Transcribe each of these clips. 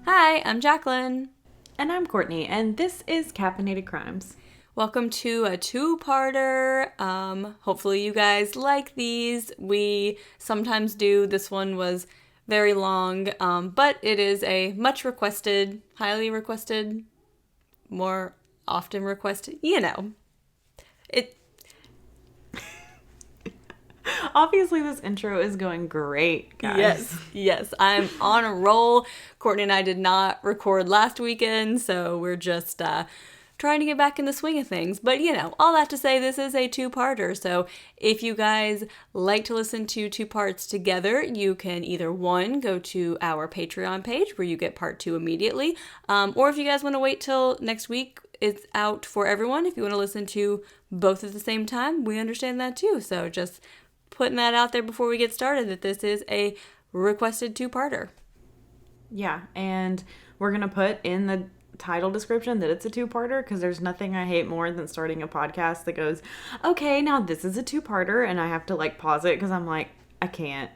Hi, I'm Jaclyn. And I'm Courtney, and this is Caffeinated Crimes. Welcome to a two-parter. Hopefully you guys like these. We sometimes do. This one was very long, but it is a much requested, highly requested, more often requested, It. Obviously, this intro is going great, guys. Yes, I'm on a roll. Courtney and I did not record last weekend, so we're just trying to get back in the swing of things. But, all that to say, this is a two-parter. So if you guys like to listen to two parts together, you can either, one, go to our Patreon page where you get part two immediately. Or if you guys want to wait till next week, it's out for everyone. If you want to listen to both at the same time, we understand that too. So just putting that out there before we get started that this is a requested two-parter. Yeah, and we're going to put in the title description that it's a two-parter because there's nothing I hate more than starting a podcast that goes, okay, now this is a two-parter, and I have to pause it because I'm like, I can't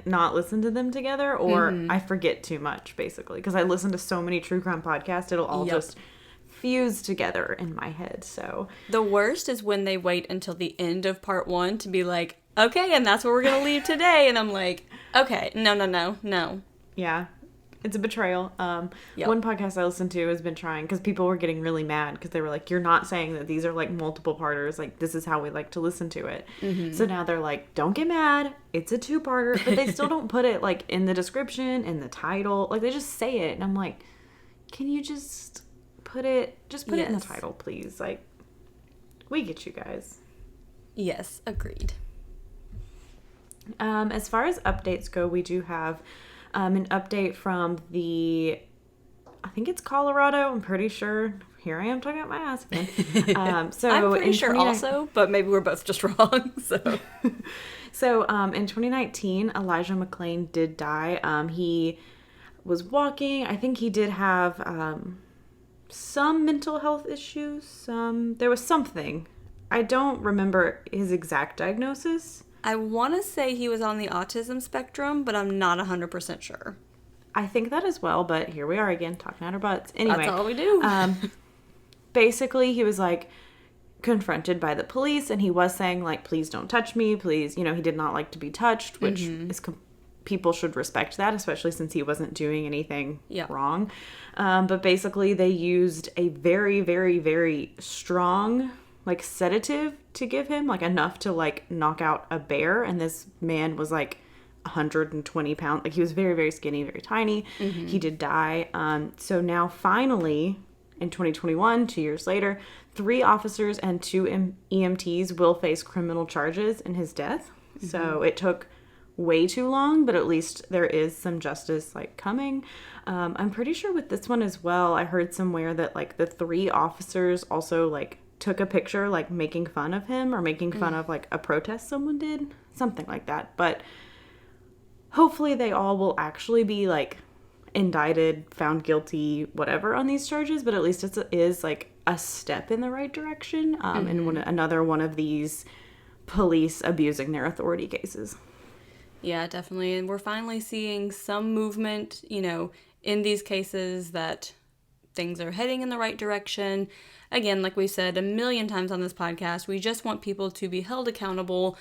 not listen to them together, or I forget too much, basically, because I listen to so many true crime podcasts, it'll all just fuse together in my head. So the worst is when they wait until the end of part one to be like, okay, and that's where we're going to leave today. And I'm like, okay, no. Yeah, it's a betrayal. One podcast I listened to has been trying, because people were getting really mad because they were like, you're not saying that these are multiple parters. This is how we like to listen to it. So now they're like, don't get mad. It's a two-parter. But they still don't put it in the description, in the title. They just say it. And I'm like, can you just put it in the title, please? We get you guys. Yes, agreed. As far as updates go, we do have an update from I think it's Colorado, I'm pretty sure. Here I am talking about my ass again. So I'm pretty sure also, but maybe we're both just wrong. So in 2019, Elijah Mclean did die. He was walking. I think he did have some mental health issues. There was something. I don't remember his exact diagnosis. I want to say he was on the autism spectrum, but I'm not 100% sure. I think that as well, but here we are again, talking out our butts. Anyway. That's all we do. Basically, he was, confronted by the police, and he was saying, please don't touch me, please. He did not like to be touched, which is people should respect that, especially since he wasn't doing anything wrong. But basically, they used a very, very, very strong sedative to give him, enough to knock out a bear, and this man was 120 pounds. He was very, very skinny, very tiny. He did die. So now finally in 2021, 2 years later, 3 officers and 2 EMTs will face criminal charges in his death. So it took way too long, but at least there is some justice coming. I'm pretty sure with this one as well, I heard somewhere that the 3 officers also took a picture making fun of him, or making fun of a protest someone did, something like that. But hopefully they all will actually be indicted, found guilty, whatever on these charges, but at least it is a step in the right direction, and another one of these police abusing their authority cases. Yeah, definitely. And we're finally seeing some movement, in these cases, that things are heading in the right direction. Again, like we said a million times on this podcast, we just want people to be held accountable.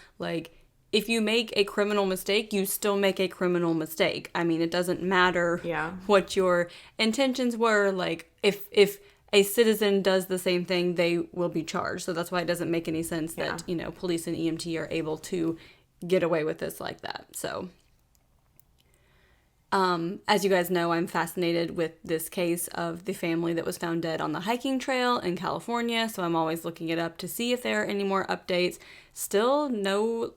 If you make a criminal mistake, you still make a criminal mistake. I mean, it doesn't matter what your intentions were. If a citizen does the same thing, they will be charged. So that's why it doesn't make any sense that, police and EMT are able to get away with this like that. So as you guys know, I'm fascinated with this case of the family that was found dead on the hiking trail in California. So I'm always looking it up to see if there are any more updates. Still no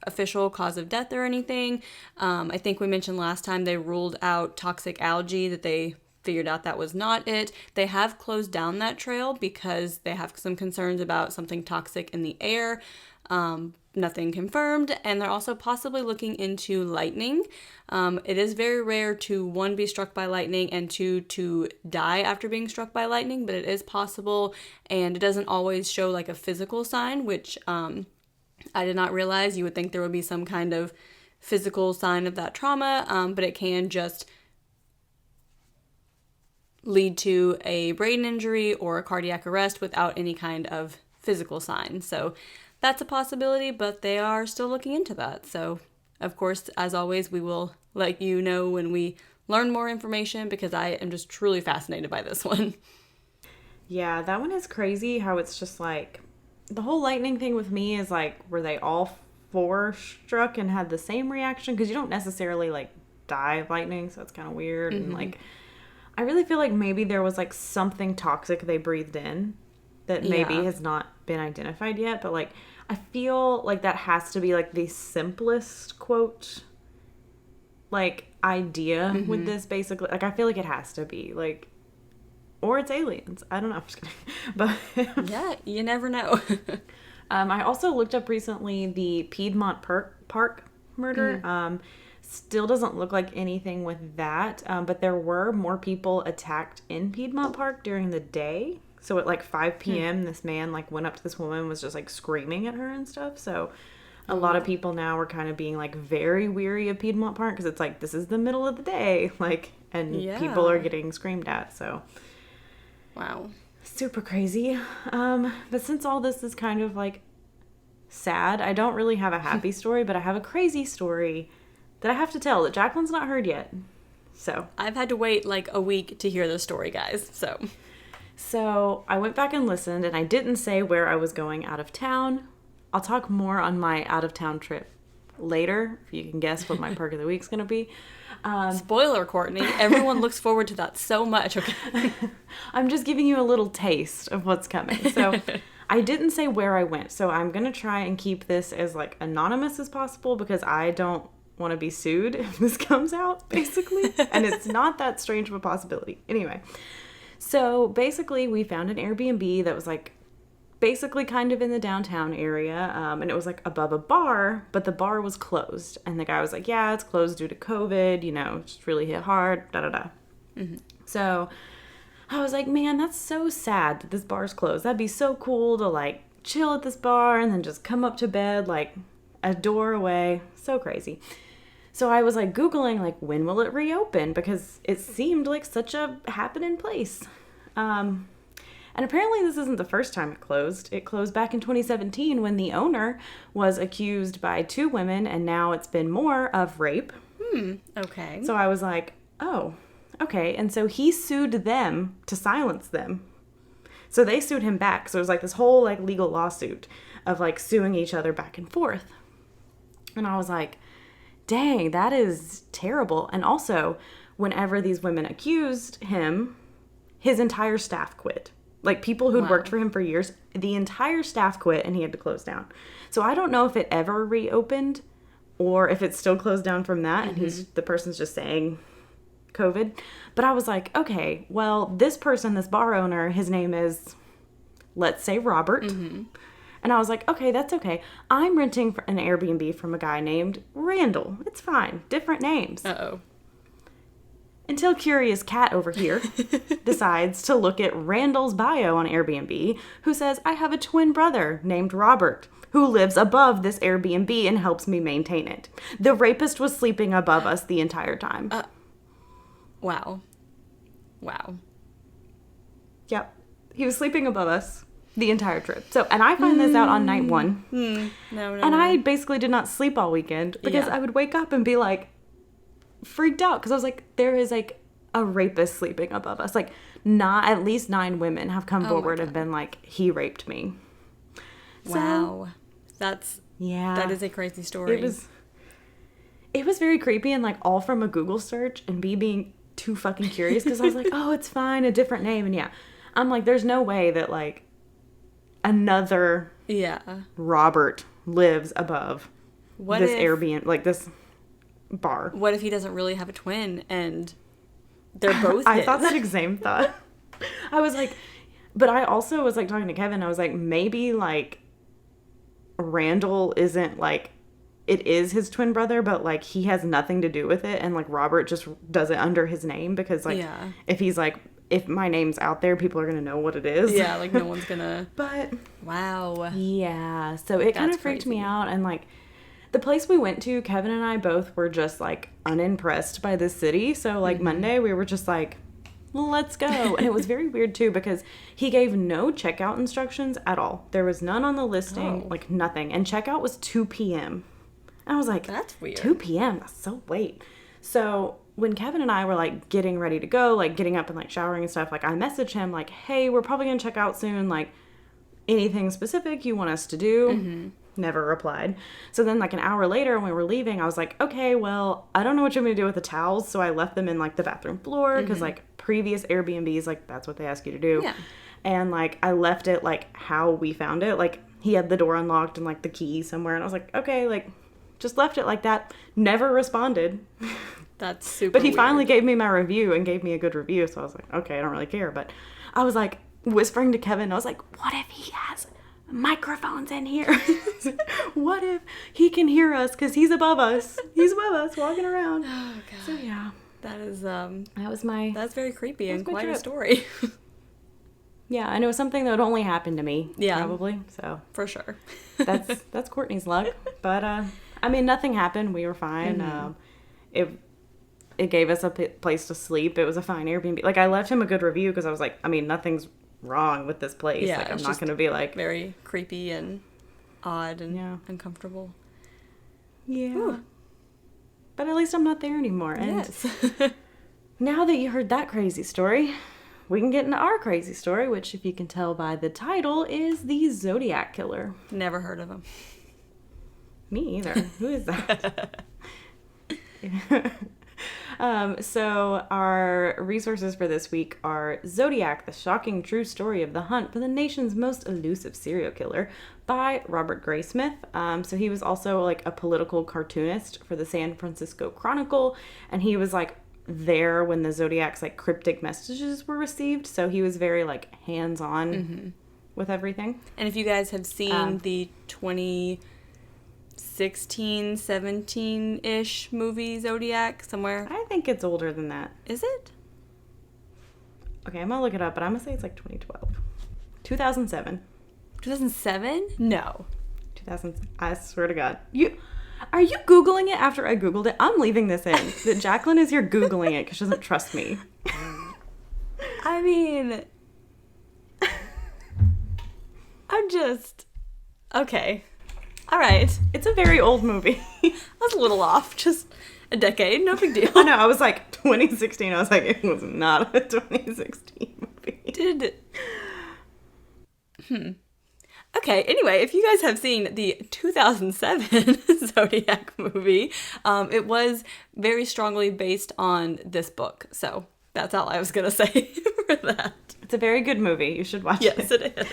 official cause of death or anything. I think we mentioned last time they ruled out toxic algae, that they figured out that was not it. They have closed down that trail because they have some concerns about something toxic in the air. Nothing confirmed, and they're also possibly looking into lightning. It is very rare to, 1, be struck by lightning, and 2, to die after being struck by lightning, but it is possible, and it doesn't always show a physical sign, which I did not realize. You would think there would be some kind of physical sign of that trauma, but it can just lead to a brain injury or a cardiac arrest without any kind of physical sign. So that's a possibility, but they are still looking into that. So, of course, as always, we will let you know when we learn more information, because I am just truly fascinated by this one. Yeah, that one is crazy how it's just like, the whole lightning thing with me is like, were they all 4 struck and had the same reaction? Because you don't necessarily like die of lightning, so it's kind of weird. And like, I really feel like maybe there was like something toxic they breathed in that maybe has not been identified yet. But like, I feel like that has to be like the simplest quote, like idea with this, basically. Like, I feel like it has to be like, or it's aliens. I don't know. I'm just kidding. But yeah, you never know. I also looked up recently the Piedmont Park murder. Still doesn't look like anything with that. But there were more people attacked in Piedmont Park during the day. So at like 5 p.m., this man like went up to this woman, was just like screaming at her and stuff. So a lot of people now are kind of being like very weary of Piedmont Park, because it's like, this is the middle of the day, like, and people are getting screamed at. So wow, super crazy. But since all this is kind of like sad, I don't really have a happy story, but I have a crazy story that I have to tell that Jaclyn's not heard yet. So I've had to wait like a week to hear this story, guys. So I went back and listened, and I didn't say where I was going out of town. I'll talk more on my out of town trip later, if you can guess what my perk of the week's gonna be. Spoiler, Courtney. Everyone looks forward to that so much. Okay. I'm just giving you a little taste of what's coming. So I didn't say where I went. So I'm going to try and keep this as like anonymous as possible, because I don't want to be sued if this comes out, basically. And it's not that strange of a possibility. Anyway, so basically we found an Airbnb that was like basically kind of in the downtown area, and it was like above a bar, but the bar was closed, and the guy was like, yeah, it's closed due to COVID, you know, just really hit hard, So I was like, man, that's so sad that this bar's closed. That'd be so cool to like chill at this bar and then just come up to bed like a door away. So crazy. So I was like Googling like, when will it reopen, because it seemed like such a happening place. And apparently this isn't the first time it closed. It closed back in 2017 when the owner was accused by 2 women, and now it's been more of rape. Okay. So I was like, oh, okay. And so he sued them to silence them. So they sued him back. So it was like this whole like legal lawsuit of like suing each other back and forth. And I was like, dang, that is terrible. And also, whenever these women accused him, his entire staff quit. Like, people who'd worked for him for years, the entire staff quit and he had to close down. So I don't know if it ever reopened or if it's still closed down from that, and the person's just saying COVID. But I was like, okay, well, this person, this bar owner, his name is, let's say, Robert. And I was like, okay, that's okay. I'm renting an Airbnb from a guy named Randall. It's fine. Different names. Uh-oh. Until Curious Cat over here decides to look at Randall's bio on Airbnb, who says, I have a twin brother named Robert, who lives above this Airbnb and helps me maintain it. The rapist was sleeping above us the entire time. Wow. Yep. He was sleeping above us the entire trip. So, and I find this out on night 1. No. I basically did not sleep all weekend because I would wake up and be like, freaked out, because I was like, there is like a rapist sleeping above us. Like, not at least 9 women have come forward and been like, he raped me. Wow. That is a crazy story. It was very creepy, and like all from a Google search and me being too fucking curious, because I was like, oh, it's fine, a different name. And I'm like, there's no way that like another Robert lives above this Airbnb, like this bar. What if he doesn't really have a twin and they're both I thought that same thought. I was like, but I also was like talking to Kevin, I was like, maybe like Randall isn't like, it is his twin brother, but like he has nothing to do with it, and like Robert just does it under his name, because like if he's like, if my name's out there, people are gonna know what it is. Yeah, like no one's gonna. But wow. Yeah, so it kind of freaked me out, and like the place we went to, Kevin and I both were just like unimpressed by this city. So like Monday we were just like, let's go. And it was very weird too because he gave no checkout instructions at all. There was none on the listing, like nothing. And checkout was 2 p.m. And I was like, that's weird. 2 p.m. That's so late. So when Kevin and I were like getting ready to go, like getting up and like showering and stuff, like I messaged him like, hey, we're probably gonna check out soon. Like anything specific you want us to do? Mm-hmm. Never replied. So then like an hour later when we were leaving, I was like, okay, well, I don't know what you're going to do with the towels. So I left them in like the bathroom floor because like previous Airbnbs, like that's what they ask you to do. Yeah. And like I left it like how we found it. Like he had the door unlocked and like the key somewhere. And I was like, okay, like just left it like that. Never responded. That's super But he weird. finally gave me my review and gave me a good review. So I was like, okay, I don't really care. But I was like whispering to Kevin. I was like, what if he has microphones in here? What if he can hear us because he's above us? He's above us walking around. Oh god. So yeah, That is that's very creepy and quite trip. a story. Yeah, and it was something that would only happen to me. Yeah. Probably. So For sure. that's Courtney's luck. But I mean, nothing happened. We were fine. Mm-hmm. It gave us a place to sleep. It was a fine Airbnb. Like I left him a good review because I was like, I mean, nothing's wrong with this place. Yeah, like I'm not going to be like very creepy and odd and uncomfortable. Yeah. Ooh. But at least I'm not there anymore. And Yes. now that you heard that crazy story, we can get into our crazy story, which if you can tell by the title is the Zodiac Killer. Never heard of him. Me either. Who is that? So our resources for this week are Zodiac, the shocking true story of the hunt for the nation's most elusive serial killer by Robert Graysmith. So he was also like a political cartoonist for the San Francisco Chronicle, and he was like there when the Zodiac's like cryptic messages were received. So he was very like hands-on with everything. And if you guys have seen the 2016, 17-ish movie Zodiac somewhere. I think it's older than that. Is it? Okay, I'm gonna look it up, but I'm gonna say it's like 2012. 2007. 2007? No. 2000. I swear to God. Are you Googling it after I Googled it? I'm leaving this in. That Jaclyn is here Googling it because she doesn't trust me. I mean, I'm just... Okay. All right. It's a very old movie. I was a little off. Just a decade. No big deal. I know. I was like 2016. I was like, it was not a 2016 movie. Okay, anyway, if you guys have seen the 2007 Zodiac movie, it was very strongly based on this book. So that's all I was going to say for that. It's a very good movie. You should watch it. Yes, it is.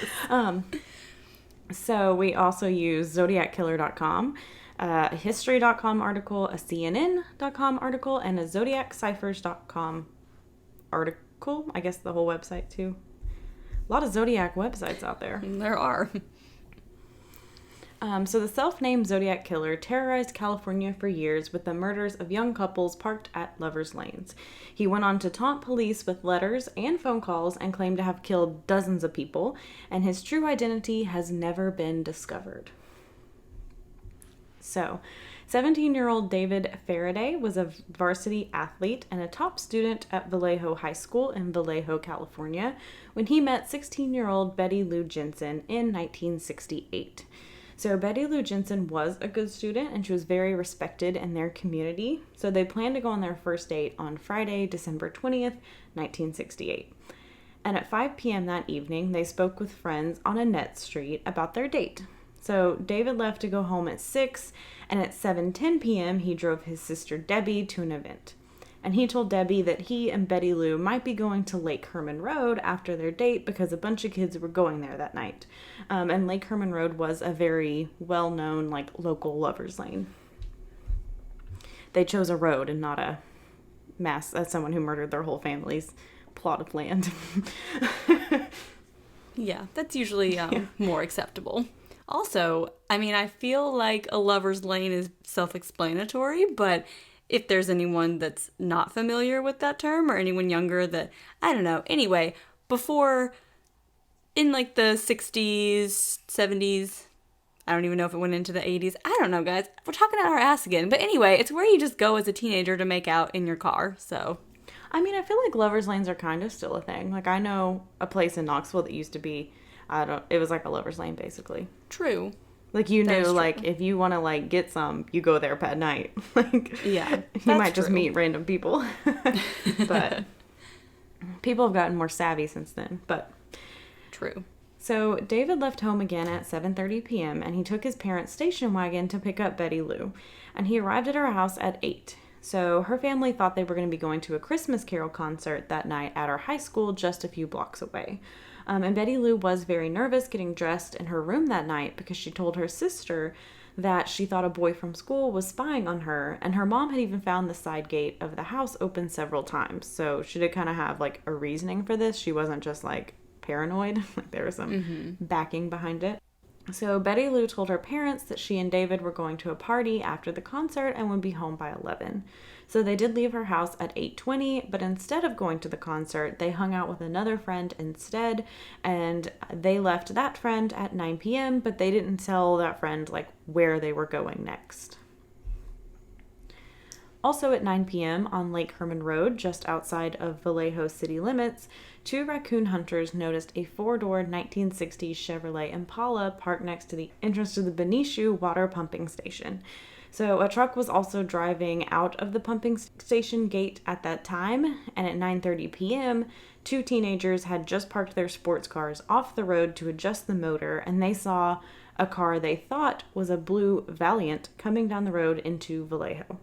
So we also use ZodiacKiller.com, a History.com article, a CNN.com article, and a ZodiacCiphers.com article. I guess the whole website too. A lot of Zodiac websites out there. There are. So the self-named Zodiac Killer terrorized California for years with the murders of young couples parked at lovers' lanes. He went on to taunt police with letters and phone calls and claimed to have killed dozens of people, and his true identity has never been discovered. So, 17-year-old David Faraday was a varsity athlete and a top student at Vallejo High School in Vallejo, California, when he met 16-year-old Betty Lou Jensen in 1968. So Betty Lou Jensen was a good student and she was very respected in their community. So they planned to go on their first date on Friday, December 20th, 1968. And at 5 p.m. that evening, they spoke with friends on Annette Street about their date. So David left to go home at 6, and at 7:10 p.m. he drove his sister Debbie to an event. And he told Debbie that he and Betty Lou might be going to Lake Herman Road after their date because a bunch of kids were going there that night. And Lake Herman Road was a very well-known, like, local lover's lane. They chose a road and not a mass, as someone who murdered their whole family's plot of land. Yeah, that's usually more acceptable. Also, I mean, I feel like a lover's lane is self-explanatory, but if there's anyone that's not familiar with that term or anyone younger that, I don't know. Anyway, before, in like the 60s, 70s, I don't even know if it went into the 80s. I don't know, guys. We're talking out our ass again. But anyway, it's where you just go as a teenager to make out in your car. So I mean, I feel like lovers lanes are kind of still a thing. Like, I know a place in Knoxville that used to be, it was like a lovers lane, basically. True. Like, you knew, like, if you want to, like, get some, you go there at night. Like, yeah, you might just meet random people. But people have gotten more savvy since then, but. True. So, David left home again at 7:30 p.m., and he took his parents' station wagon to pick up Betty Lou. And he arrived at her house at 8. So, her family thought they were going to be going to a Christmas Carol concert that night at our high school just a few blocks away. And Betty Lou was very nervous getting dressed in her room that night because she told her sister that she thought a boy from school was spying on her, and her mom had even found the side gate of the house open several times. So she did kind of have like a reasoning for this. She wasn't just like paranoid. Like there was some backing behind it. So Betty Lou told her parents that she and David were going to a party after the concert and would be home by 11. So they did leave her house at 8:20, but instead of going to the concert, they hung out with another friend instead, and they left that friend at 9 p.m., but they didn't tell that friend, like, where they were going next. Also at 9 p.m. on Lake Herman Road, just outside of Vallejo city limits, 2 raccoon hunters noticed a 4-door 1960s Chevrolet Impala parked next to the entrance to the Benicio water pumping station. So a truck was also driving out of the pumping station gate at that time, and at 9:30 p.m., 2 teenagers had just parked their sports cars off the road to adjust the motor, and they saw a car they thought was a blue Valiant coming down the road into Vallejo.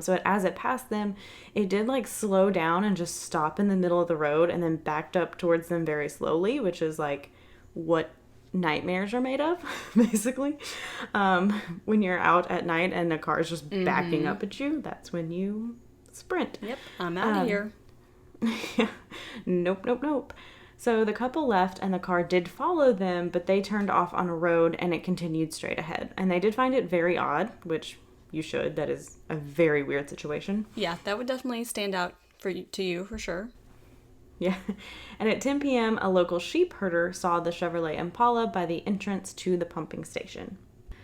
So as it passed them, it did like slow down and just stop in the middle of the road and then backed up towards them very slowly, which is like what nightmares are made of, basically. When you're out at night and a car is just backing up at you, that's when you sprint. Yep, I'm out of here. Nope. So the couple left and the car did follow them, but they turned off on a road and it continued straight ahead. And they did find it very odd, which you should. That is a very weird situation. Yeah, that would definitely stand out to you for sure. Yeah. And at 10 p.m., a local sheep herder saw the Chevrolet Impala by the entrance to the pumping station.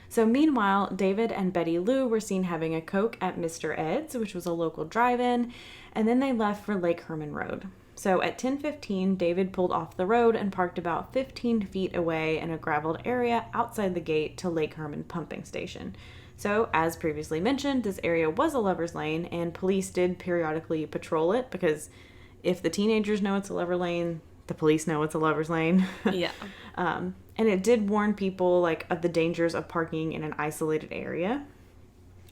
So meanwhile, David and Betty Lou were seen having a Coke at Mr. Ed's, which was a local drive-in, and then they left for Lake Herman Road. So at 10:15, David pulled off the road and parked about 15 feet away in a graveled area outside the gate to Lake Herman pumping station. So, as previously mentioned, this area was a lover's lane, and police did periodically patrol it because if the teenagers know it's a lover lane, the police know it's a lover's lane. Yeah. And it did warn people like of the dangers of parking in an isolated area.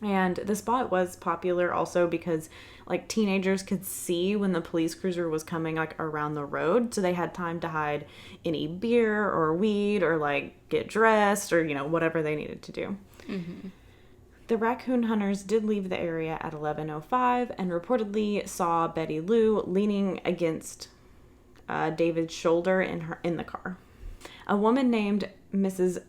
And the spot was popular also because like teenagers could see when the police cruiser was coming like around the road, so they had time to hide any beer or weed or like get dressed or, you know, whatever they needed to do. Mm-hmm. The raccoon hunters did leave the area at 11:05 and reportedly saw Betty Lou leaning against David's shoulder in the car. A woman named Mrs.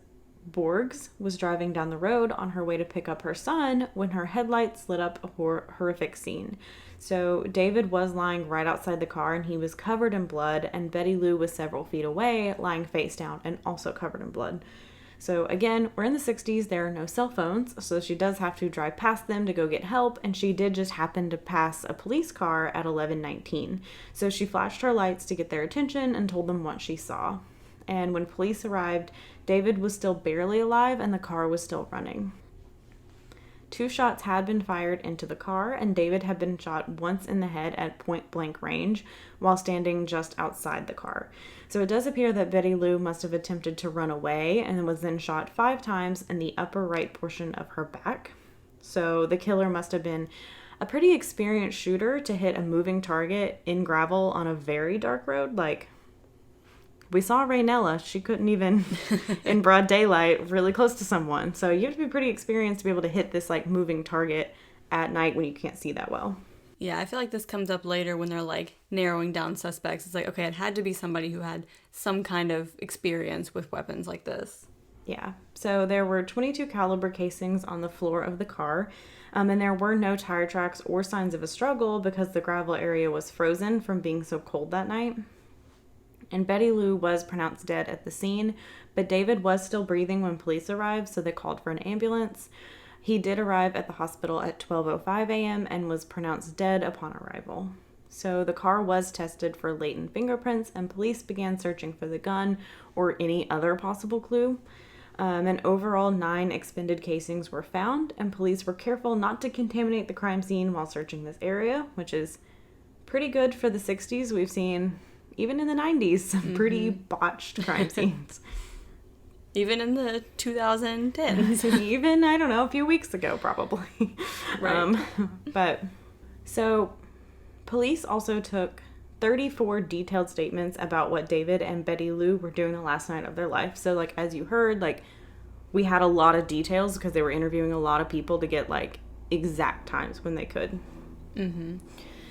Borgs was driving down the road on her way to pick up her son when her headlights lit up a horrific scene. So David was lying right outside the car and he was covered in blood, and Betty Lou was several feet away, lying face down and also covered in blood. So again, we're in the 60s, there are no cell phones, so she does have to drive past them to go get help, and she did just happen to pass a police car at 11:19. So she flashed her lights to get their attention and told them what she saw. And when police arrived, David was still barely alive and the car was still running. 2 shots had been fired into the car, and David had been shot once in the head at point-blank range while standing just outside the car. So it does appear that Betty Lou must have attempted to run away and was then shot 5 times in the upper right portion of her back. So the killer must have been a pretty experienced shooter to hit a moving target in gravel on a very dark road. Like, we saw Raynella. She couldn't even, in broad daylight, really close to someone. So you have to be pretty experienced to be able to hit this, like, moving target at night when you can't see that well. Yeah, I feel like this comes up later when they're, like, narrowing down suspects. It's like, okay, it had to be somebody who had some kind of experience with weapons like this. Yeah. So there were .22 caliber casings on the floor of the car, and there were no tire tracks or signs of a struggle because the gravel area was frozen from being so cold that night. And Betty Lou was pronounced dead at the scene, but David was still breathing when police arrived, so they called for an ambulance. He did arrive at the hospital at 12:05 a.m. and was pronounced dead upon arrival. So the car was tested for latent fingerprints, and police began searching for the gun or any other possible clue. And overall, 9 expended casings were found, and police were careful not to contaminate the crime scene while searching this area, which is pretty good for the 60s. We've seen, even in the 90s, some pretty botched crime scenes. Even in the 2010s. Even, I don't know, a few weeks ago, probably. Right. So police also took 34 detailed statements about what David and Betty Lou were doing the last night of their life. So, like, as you heard, like, we had a lot of details because they were interviewing a lot of people to get, like, exact times when they could. Mm-hmm.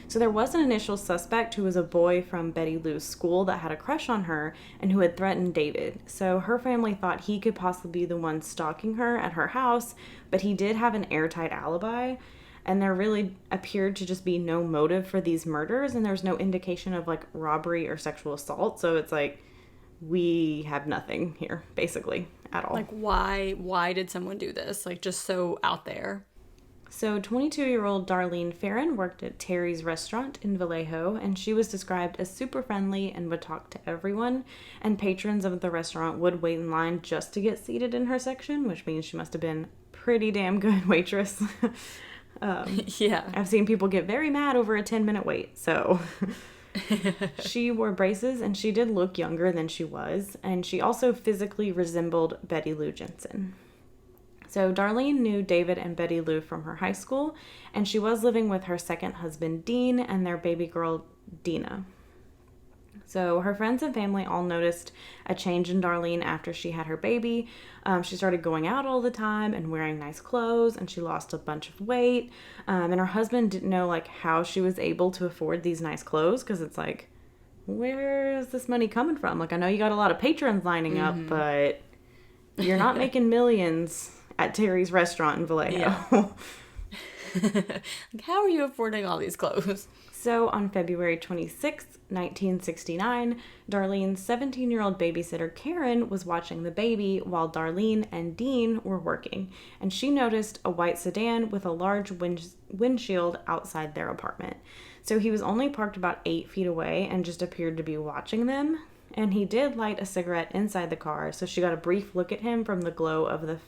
So there was an initial suspect who was a boy from Betty Lou's school that had a crush on her and who had threatened David. So her family thought he could possibly be the one stalking her at her house, but he did have an airtight alibi. And there really appeared to just be no motive for these murders, and there's no indication of, like, robbery or sexual assault. So it's like, we have nothing here, basically, at all. Like, why did someone do this? Like, just so out there. So 22-year-old Darlene Farron worked at Terry's restaurant in Vallejo, and she was described as super friendly and would talk to everyone. And patrons of the restaurant would wait in line just to get seated in her section, which means she must have been pretty damn good waitress. Yeah. I've seen people get very mad over a 10-minute wait, so... She wore braces, and she did look younger than she was, and she also physically resembled Betty Lou Jensen. So Darlene knew David and Betty Lou from her high school, and she was living with her second husband, Dean, and their baby girl, Dina. So her friends and family all noticed a change in Darlene after she had her baby. She started going out all the time and wearing nice clothes, and she lost a bunch of weight. And her husband didn't know, like, how she was able to afford these nice clothes, because it's like, where is this money coming from? Like, I know you got a lot of patrons lining up, but you're not making millions at Terry's restaurant in Vallejo. Yeah. Like, how are you affording all these clothes? So on February 26th, 1969, Darlene's 17-year-old babysitter Karen was watching the baby while Darlene and Dean were working, and she noticed a white sedan with a large windshield outside their apartment. So he was only parked about 8 feet away and just appeared to be watching them, and he did light a cigarette inside the car, so she got a brief look at him from the glow of the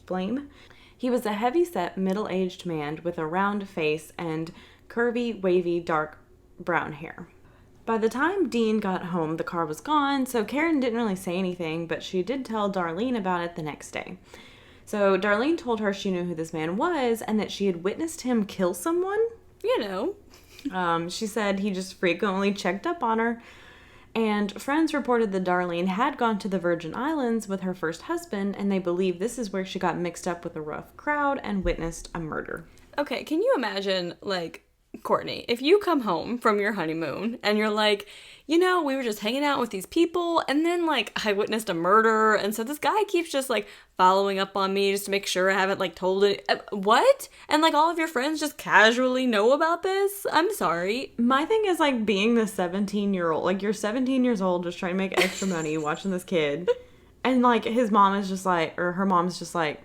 flame. He was a heavy-set, middle-aged man with a round face and curvy, wavy, dark brown hair. By the time Dean got home, the car was gone, so Karen didn't really say anything, but she did tell Darlene about it the next day. So Darlene told her she knew who this man was and that she had witnessed him kill someone. You know. She said he just frequently checked up on her. And friends reported that Darlene had gone to the Virgin Islands with her first husband, and they believe this is where she got mixed up with a rough crowd and witnessed a murder. Okay, can you imagine, like, Courtney, if you come home from your honeymoon and you're like, you know, we were just hanging out with these people and then, like, I witnessed a murder, and so this guy keeps just, like, following up on me just to make sure I haven't, like, told it. What? And, like, all of your friends just casually know about this? I'm sorry. My thing is, like, being the 17-year-old. Like, you're 17 years old just trying to make extra money watching this kid. And, like, his mom is just like, or her mom's just like,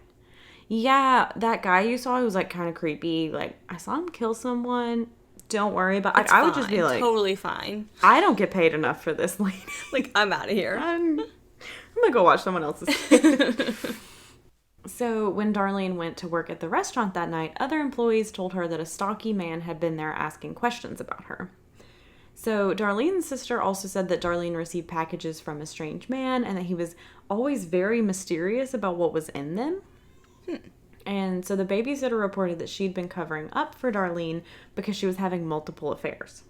yeah, that guy you saw who was, like, kind of creepy. Like, I saw him kill someone. Don't worry about it. Like, I would just be like, totally fine. I don't get paid enough for this lady. Like, I'm out of here. I'm gonna go watch someone else's kid. So when Darlene went to work at the restaurant that night, other employees told her that a stocky man had been there asking questions about her. So Darlene's sister also said that Darlene received packages from a strange man and that he was always very mysterious about what was in them. And so the babysitter reported that she'd been covering up for Darlene because she was having multiple affairs.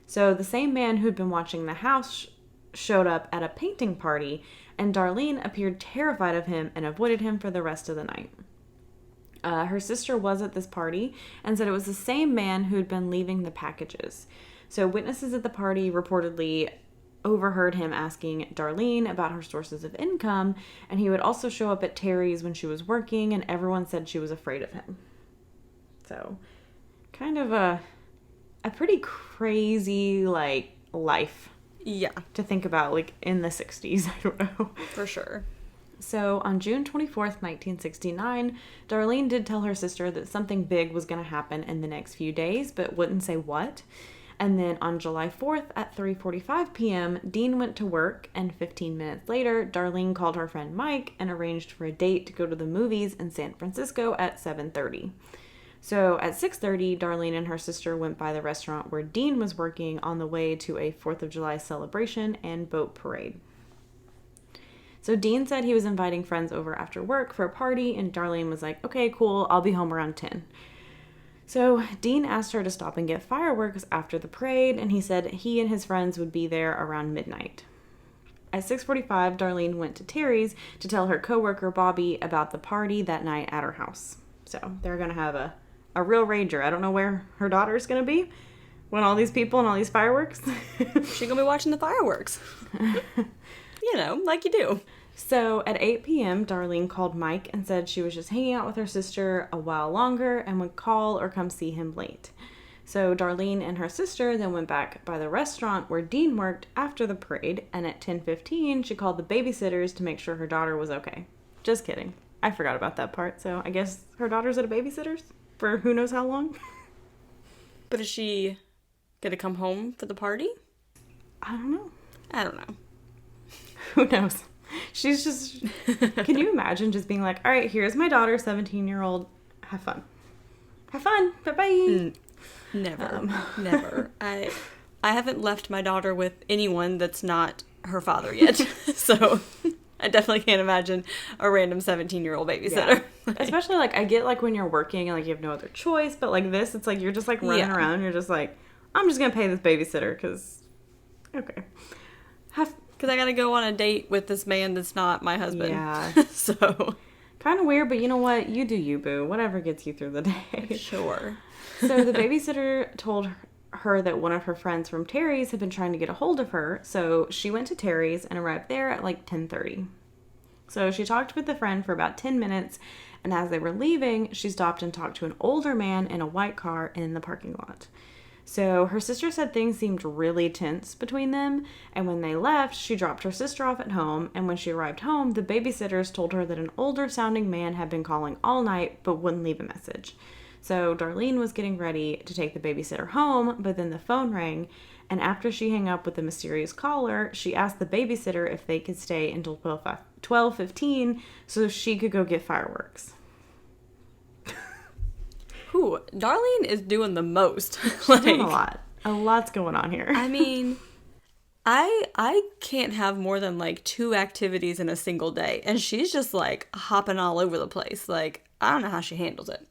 So the same man who'd been watching the house showed up at a painting party, and Darlene appeared terrified of him and avoided him for the rest of the night. Her sister was at this party and said it was the same man who'd been leaving the packages. So witnesses at the party reportedly overheard him asking Darlene about her sources of income, and he would also show up at Terry's when she was working, and everyone said she was afraid of him. So, kind of a pretty crazy, life. Yeah. To think about, in the 60s. I don't know. For sure. So on June 24th, 1969, Darlene did tell her sister that something big was going to happen in the next few days, but wouldn't say what. And then on July 4th at 3:45 p.m., Dean went to work, and 15 minutes later, Darlene called her friend Mike and arranged for a date to go to the movies in San Francisco at 7:30. So at 6:30, Darlene and her sister went by the restaurant where Dean was working on the way to a 4th of July celebration and boat parade. So Dean said he was inviting friends over after work for a party, and Darlene was like, okay, cool, I'll be home around 10. So Dean asked her to stop and get fireworks after the parade, and he said he and his friends would be there around midnight. At 6:45, Darlene went to Terry's to tell her coworker Bobby about the party that night at her house. So they're going to have a real rager. I don't know where her daughter's going to be when all these people and all these fireworks. She's going to be watching the fireworks. You know, like you do. So at 8 p.m., Darlene called Mike and said she was just hanging out with her sister a while longer and would call or come see him late. So Darlene and her sister then went back by the restaurant where Dean worked after the parade, and at 10:15, she called the babysitters to make sure her daughter was okay. Just kidding. I forgot about that part, so I guess her daughter's at a babysitter's for who knows how long. But is she going to come home for the party? I don't know. Who knows? She's just... Can you imagine just being like, all right, here's my daughter, 17-year-old. Have fun. Have fun. Bye-bye. Never. Never. I haven't left my daughter with anyone that's not her father yet. So I definitely can't imagine a random 17-year-old babysitter. Yeah. Especially, like, I get, like, when you're working and, like, you have no other choice. But, like, this, it's like you're just, like, running around. You're just like, I'm just going to pay this babysitter because... Okay. Because I got to go on a date with this man that's not my husband. Yeah. So. Kind of weird, but you know what? You do you, boo. Whatever gets you through the day. Sure. So the babysitter told her that one of her friends from Terry's had been trying to get a hold of her. So she went to Terry's and arrived there at like 10:30. So she talked with the friend for about 10 minutes. And as they were leaving, she stopped and talked to an older man in a white car in the parking lot. So her sister said things seemed really tense between them, and when they left, she dropped her sister off at home, and when she arrived home, the babysitters told her that an older-sounding man had been calling all night but wouldn't leave a message. So Darlene was getting ready to take the babysitter home, but then the phone rang, and after she hung up with the mysterious caller, she asked the babysitter if they could stay until 12:15 so she could go get fireworks. Ooh, Darlene is doing the most. She's doing a lot. A lot's going on here. I mean, I can't have more than like 2 activities in a single day. And she's just like hopping all over the place. Like, I don't know how she handles it.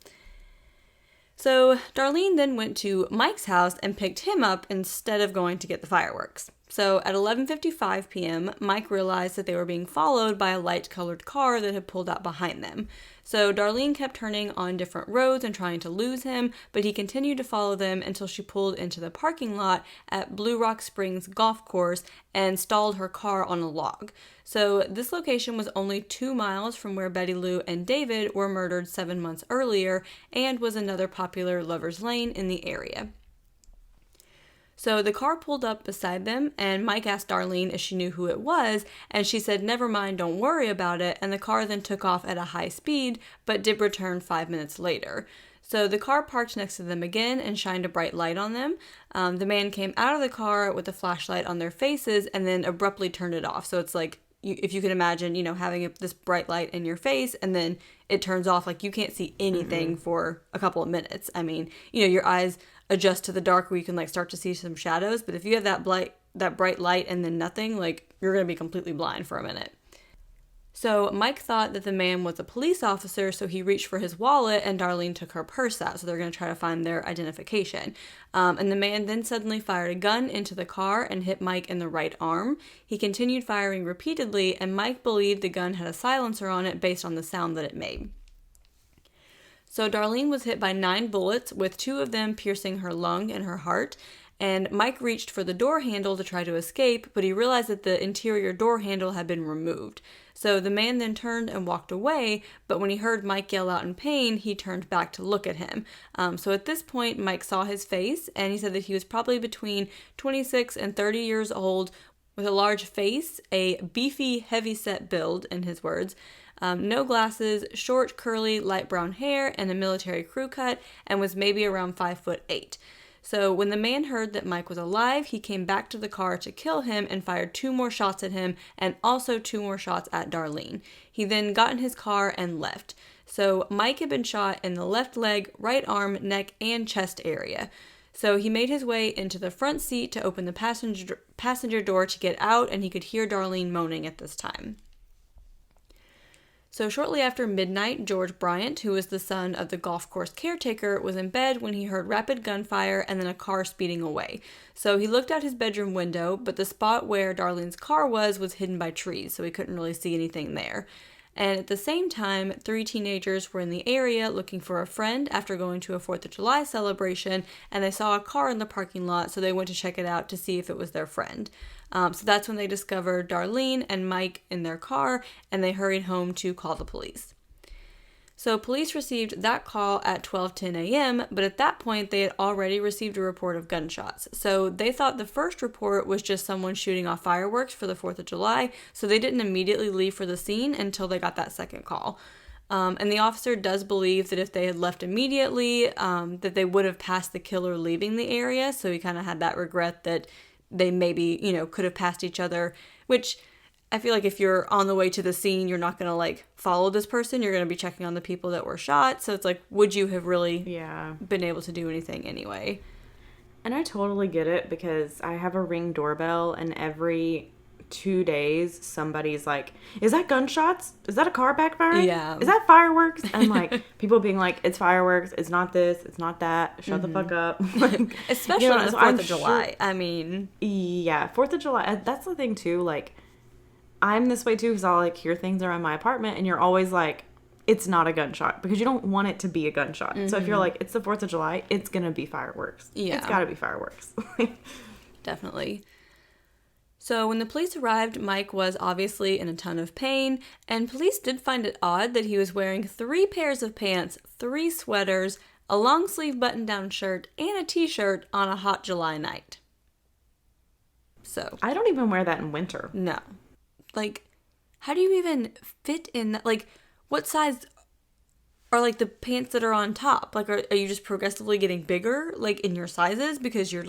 So Darlene then went to Mike's house and picked him up instead of going to get the fireworks. So at 11:55 p.m., Mike realized that they were being followed by a light-colored car that had pulled out behind them. So Darlene kept turning on different roads and trying to lose him, but he continued to follow them until she pulled into the parking lot at Blue Rock Springs Golf Course and stalled her car on a log. So this location was only 2 miles from where Betty Lou and David were murdered 7 months earlier and was another popular lover's lane in the area. So the car pulled up beside them, and Mike asked Darlene if she knew who it was, and she said, "Never mind, don't worry about it," and the car then took off at a high speed, but did return 5 minutes later. So the car parked next to them again and shined a bright light on them. The man came out of the car with a flashlight on their faces and then abruptly turned it off. So it's like, if you can imagine, having this bright light in your face and then it turns off, like you can't see anything for a couple of minutes. I mean, your eyes adjust to the dark where you can like start to see some shadows, but if you have that bright light and then nothing, like you're going to be completely blind for a minute. So Mike thought that the man was a police officer, so he reached for his wallet and Darlene took her purse out, so they're going to try to find their identification. And the man then suddenly fired a gun into the car and hit Mike in the right arm. He continued firing repeatedly, and Mike believed the gun had a silencer on it based on the sound that it made. So Darlene was hit by 9 bullets, with 2 of them piercing her lung and her heart, and Mike reached for the door handle to try to escape, but he realized that the interior door handle had been removed. So the man then turned and walked away, but when he heard Mike yell out in pain, he turned back to look at him. So at this point, Mike saw his face, and he said that he was probably between 26 and 30 years old, with a large face, a beefy, heavy-set build, in his words, no glasses, short, curly, light brown hair, and a military crew cut, and was maybe around 5'8". So when the man heard that Mike was alive, he came back to the car to kill him and fired 2 more shots at him and also 2 more shots at Darlene. He then got in his car and left. So Mike had been shot in the left leg, right arm, neck, and chest area. So he made his way into the front seat to open the passenger door to get out, and he could hear Darlene moaning at this time. So shortly after midnight, George Bryant, who was the son of the golf course caretaker, was in bed when he heard rapid gunfire and then a car speeding away. So he looked out his bedroom window, but the spot where Darlene's car was hidden by trees, so he couldn't really see anything there. And at the same time, 3 teenagers were in the area looking for a friend after going to a 4th of July celebration, and they saw a car in the parking lot, so they went to check it out to see if it was their friend. So that's when they discovered Darlene and Mike in their car, and they hurried home to call the police. So police received that call at 12:10 a.m., but at that point they had already received a report of gunshots. So they thought the first report was just someone shooting off fireworks for the 4th of July, so they didn't immediately leave for the scene until they got that second call. And the officer does believe that if they had left immediately, that they would have passed the killer leaving the area, so he kind of had that regret that they maybe, could have passed each other, which I feel like if you're on the way to the scene, you're not going to, follow this person. You're going to be checking on the people that were shot. So it's would you have really been able to do anything anyway? And I totally get it because I have a Ring doorbell and every 2 days somebody's like, is that gunshots? Is that a car backfiring? Yeah. Is that fireworks? And people being like, it's fireworks. It's not this. It's not that. Shut the fuck up. Especially on the 4th of July. I mean. Yeah. 4th of July. That's the thing too. I'm this way too because I'll hear things around my apartment and you're always like, it's not a gunshot because you don't want it to be a gunshot. So if you're like, it's the 4th of July, it's going to be fireworks. Yeah. It's got to be fireworks. Definitely. So when the police arrived, Mike was obviously in a ton of pain, and police did find it odd that he was wearing 3 pairs of pants, 3 sweaters, a long sleeve button-down shirt, and a t-shirt on a hot July night. So. I don't even wear that in winter. No. How do you even fit in that? What size are, the pants that are on top? Are you just progressively getting bigger, in your sizes? Because you're,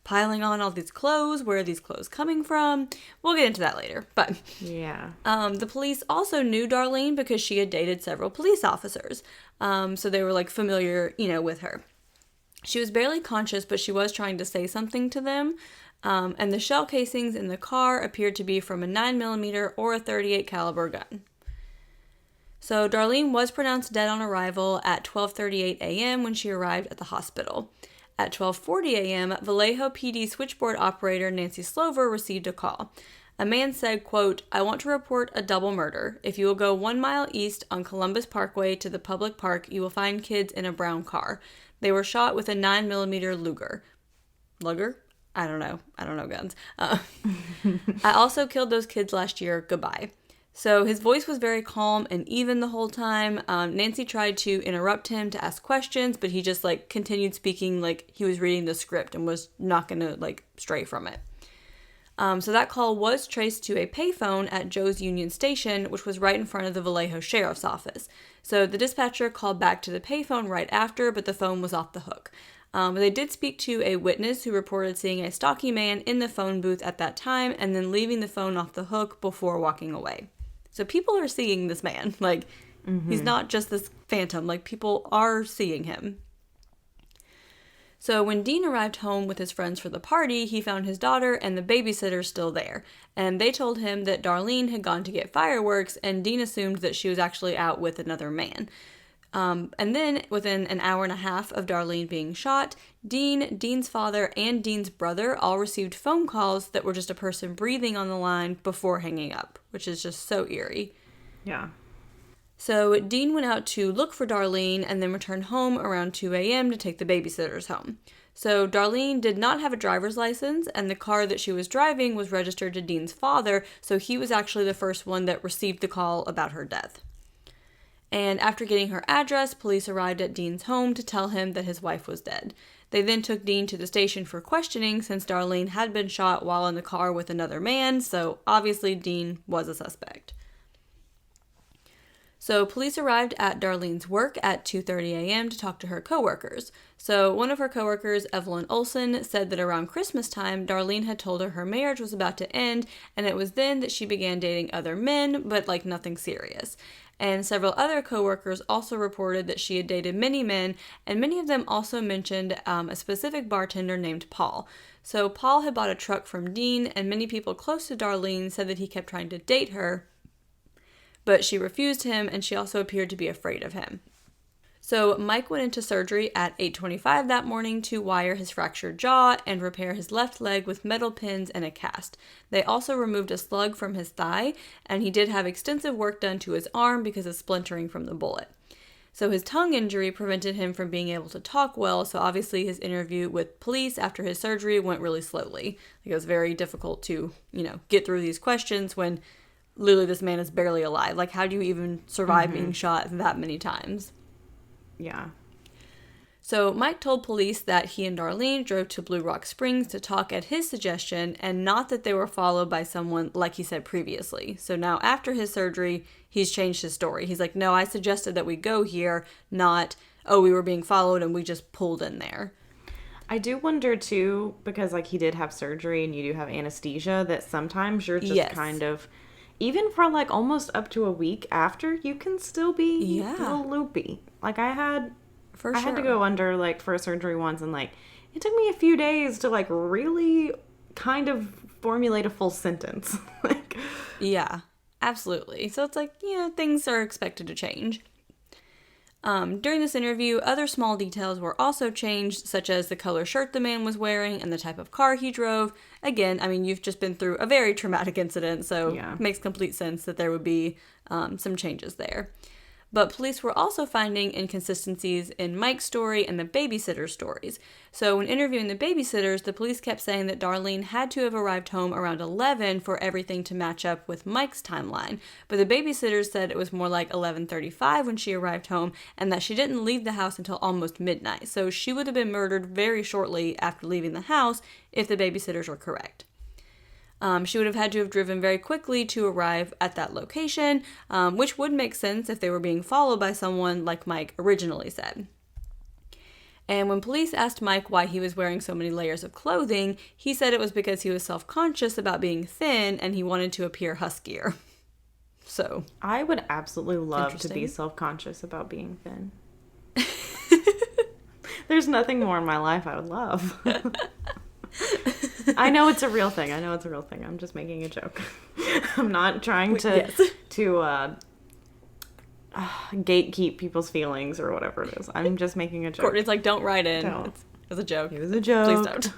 piling on all these clothes. Where are these clothes coming from? We'll get into that later. But, yeah. The police also knew Darlene because she had dated several police officers. So they were, familiar, with her. She was barely conscious, but she was trying to say something to them. And the shell casings in the car appeared to be from a 9mm or a .38 caliber gun. So Darlene was pronounced dead on arrival at 12:38 a.m. when she arrived at the hospital. At 12:40 a.m., Vallejo PD switchboard operator Nancy Slover received a call. A man said, quote, "I want to report a double murder. If you will go 1 mile east on Columbus Parkway to the public park, you will find kids in a brown car. They were shot with a 9mm Luger." Luger? I don't know guns. I also killed those kids last year. Goodbye. So his voice was very calm and even the whole time. Nancy tried to interrupt him to ask questions, but he just continued speaking like he was reading the script and was not going to stray from it. So that call was traced to a payphone at Joe's Union Station, which was right in front of the Vallejo Sheriff's Office. So the dispatcher called back to the payphone right after, but the phone was off the hook. They did speak to a witness who reported seeing a stocky man in the phone booth at that time and then leaving the phone off the hook before walking away. So people are seeing this man. He's not just this phantom. People are seeing him. So when Dean arrived home with his friends for the party, he found his daughter and the babysitter still there. And they told him that Darlene had gone to get fireworks, and Dean assumed that she was actually out with another man. And then, within an hour and a half of Darlene being shot, Dean's father, and Dean's brother all received phone calls that were just a person breathing on the line before hanging up, which is just so eerie. Yeah. So Dean went out to look for Darlene and then returned home around 2 a.m. to take the babysitters home. So Darlene did not have a driver's license, and the car that she was driving was registered to Dean's father, so he was actually the first one that received the call about her death. And after getting her address, police arrived at Dean's home to tell him that his wife was dead. They then took Dean to the station for questioning since Darlene had been shot while in the car with another man, so obviously Dean was a suspect. So police arrived at Darlene's work at 2:30 a.m. to talk to her coworkers. So one of her coworkers, Evelyn Olson, said that around Christmas time, Darlene had told her marriage was about to end, and it was then that she began dating other men, but like nothing serious. And several other coworkers also reported that she had dated many men, and many of them also mentioned a specific bartender named Paul. So Paul had bought a truck from Dean, and many people close to Darlene said that he kept trying to date her, but she refused him, and she also appeared to be afraid of him. So Mike went into surgery at 8:25 that morning to wire his fractured jaw and repair his left leg with metal pins and a cast. They also removed a slug from his thigh, and he did have extensive work done to his arm because of splintering from the bullet. So his tongue injury prevented him from being able to talk well, so obviously his interview with police after his surgery went really slowly. It was very difficult to, get through these questions when literally this man is barely alive. Like, how do you even survive being shot that many times? Yeah. So Mike told police that he and Darlene drove to Blue Rock Springs to talk at his suggestion, and not that they were followed by someone like he said previously. So now after his surgery, he's changed his story. He's like, no, I suggested that we go here, not, oh, we were being followed and we just pulled in there. I do wonder, too, because, he did have surgery and you do have anesthesia, that sometimes you're just kind of, even for, almost up to a week after, you can still be a little loopy. I had to go under, for a surgery once, and, it took me a few days to, really kind of formulate a full sentence. Yeah, absolutely. So it's things are expected to change. During this interview, other small details were also changed, such as the color shirt the man was wearing and the type of car he drove. Again, you've just been through a very traumatic incident, so it makes complete sense that there would be some changes there. But police were also finding inconsistencies in Mike's story and the babysitter's stories. So when interviewing the babysitters, the police kept saying that Darlene had to have arrived home around 11 for everything to match up with Mike's timeline. But the babysitters said it was more like 11:35 when she arrived home, and that she didn't leave the house until almost midnight. So she would have been murdered very shortly after leaving the house if the babysitters were correct. She would have had to have driven very quickly to arrive at that location, which would make sense if they were being followed by someone like Mike originally said. And when police asked Mike why he was wearing so many layers of clothing, he said it was because he was self-conscious about being thin and he wanted to appear huskier. So, I would absolutely love to be self-conscious about being thin. There's nothing more in my life I would love. I know it's a real thing. I'm just making a joke. I'm not trying to gatekeep people's feelings or whatever it is. I'm just making a joke. Courtney's like, don't write in. It was a joke. It was a joke. Please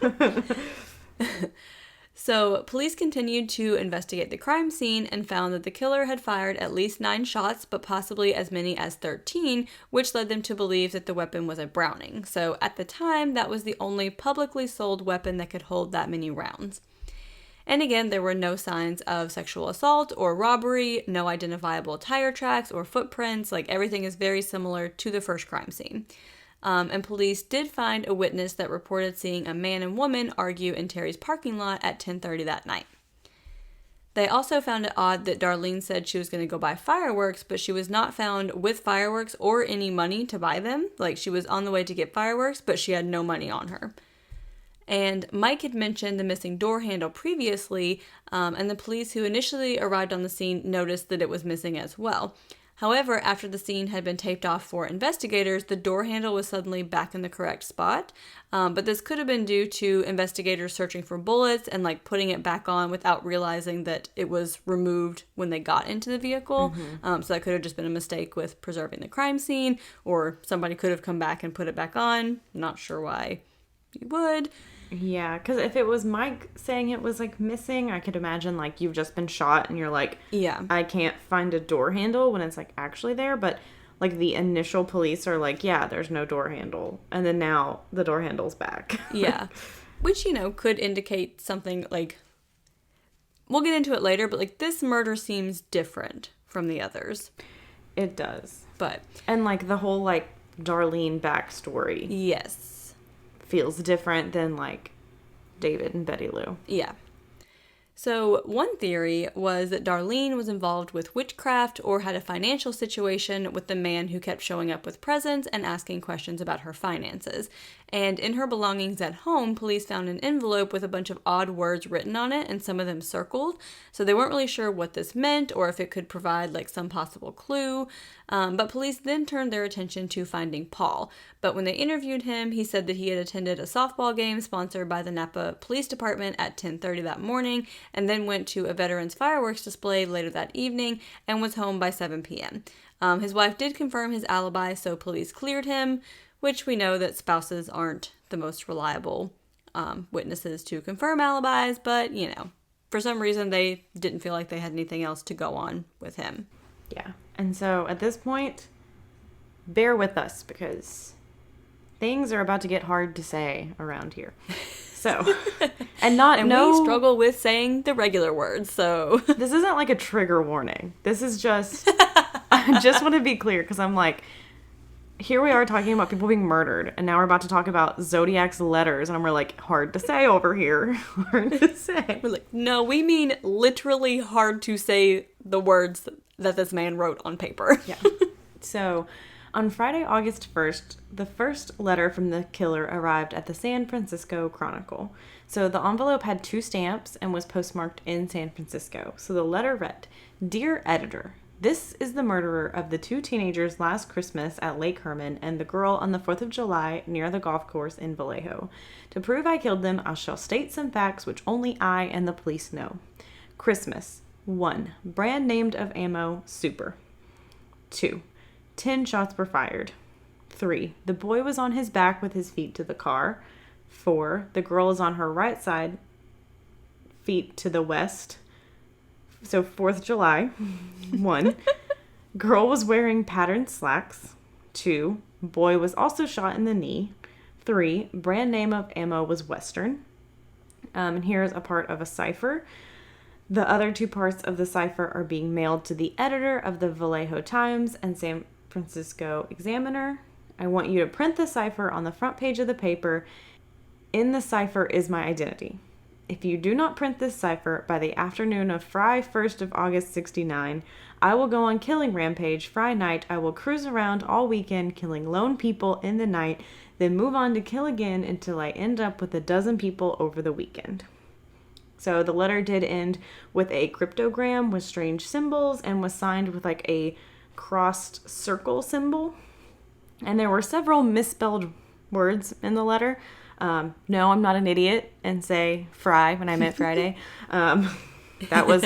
don't. So, police continued to investigate the crime scene and found that the killer had fired at least 9 shots, but possibly as many as 13, which led them to believe that the weapon was a Browning. So, at the time, that was the only publicly sold weapon that could hold that many rounds. And again, there were no signs of sexual assault or robbery, no identifiable tire tracks or footprints. Everything is very similar to the first crime scene. And police did find a witness that reported seeing a man and woman argue in Terry's parking lot at 10:30 that night. They also found it odd that Darlene said she was going to go buy fireworks, but she was not found with fireworks or any money to buy them. She was on the way to get fireworks, but she had no money on her. And Mike had mentioned the missing door handle previously, and the police who initially arrived on the scene noticed that it was missing as well. However, after the scene had been taped off for investigators, the door handle was suddenly back in the correct spot. But this could have been due to investigators searching for bullets and putting it back on without realizing that it was removed when they got into the vehicle. So that could have just been a mistake with preserving the crime scene, or somebody could have come back and put it back on. Not sure why you would. Yeah, because if it was Mike saying it was missing, I could imagine you've just been shot and you're I can't find a door handle when it's actually there. But the initial police are yeah, there's no door handle, and then now the door handle's back. Yeah, which could indicate something we'll get into it later, but this murder seems different from the others. It does, but and the whole Darlene backstory. Yes. feels different than, like, David and Betty Lou. Yeah. So one theory was that Darlene was involved with witchcraft or had a financial situation with the man who kept showing up with presents and asking questions about her finances. And in her belongings at home, police found an envelope with a bunch of odd words written on it and some of them circled. So they weren't really sure what this meant or if it could provide like some possible clue. But police then turned their attention to finding Paul. But when they interviewed him, he said that he had attended a softball game sponsored by the Napa Police Department at 10:30 that morning and then went to a veterans fireworks display later that evening and was home by 7 p.m. His wife did confirm his alibi, so police cleared him, which we know that spouses aren't the most reliable witnesses to confirm alibis, but, you know, for some reason they didn't feel like they had anything else to go on with him. Yeah. And so at this point, bear with us because things are about to get hard to say around here. So, and we struggle with saying the regular words, so. This isn't like a trigger warning. This is just, I just want to be clear because I'm like, here we are talking about people being murdered, and now we're about to talk about Zodiac's letters, and we're like, hard to say over here. Hard to say. We're like, no, we mean literally hard to say the words that this man wrote on paper. Yeah. So, on Friday, August 1st, the first letter from the killer arrived at the San Francisco Chronicle. So the envelope had 2 stamps and was postmarked in San Francisco. So the letter read, "Dear Editor, this is the murderer of the 2 teenagers last Christmas at Lake Herman and the girl on the 4th of July near the golf course in Vallejo. To prove I killed them, I shall state some facts which only I and the police know. Christmas. 1. Brand named of ammo, super. 2. 10 shots were fired. 3. The boy was on his back with his feet to the car. 4. The girl is on her right side, feet to the west. So 4th July. 1. Girl was wearing patterned slacks. 2. Boy was also shot in the knee. 3. Brand name of ammo was Western. And here's a part of a cipher. The other 2 parts of the cipher are being mailed to the editor of the Vallejo Times and San Francisco Examiner. I want you to print the cipher on the front page of the paper. In the cipher is my identity. If you do not print this cipher by the afternoon of Friday 1st of August 69, I will go on killing rampage. Friday night, I will cruise around all weekend killing lone people in the night, then move on to kill again until I end up with 12 people over the weekend." So the letter did end with a cryptogram with strange symbols and was signed with like a crossed circle symbol. And there were several misspelled words in the letter. No, I'm not an idiot and say fry when I meant Friday. That was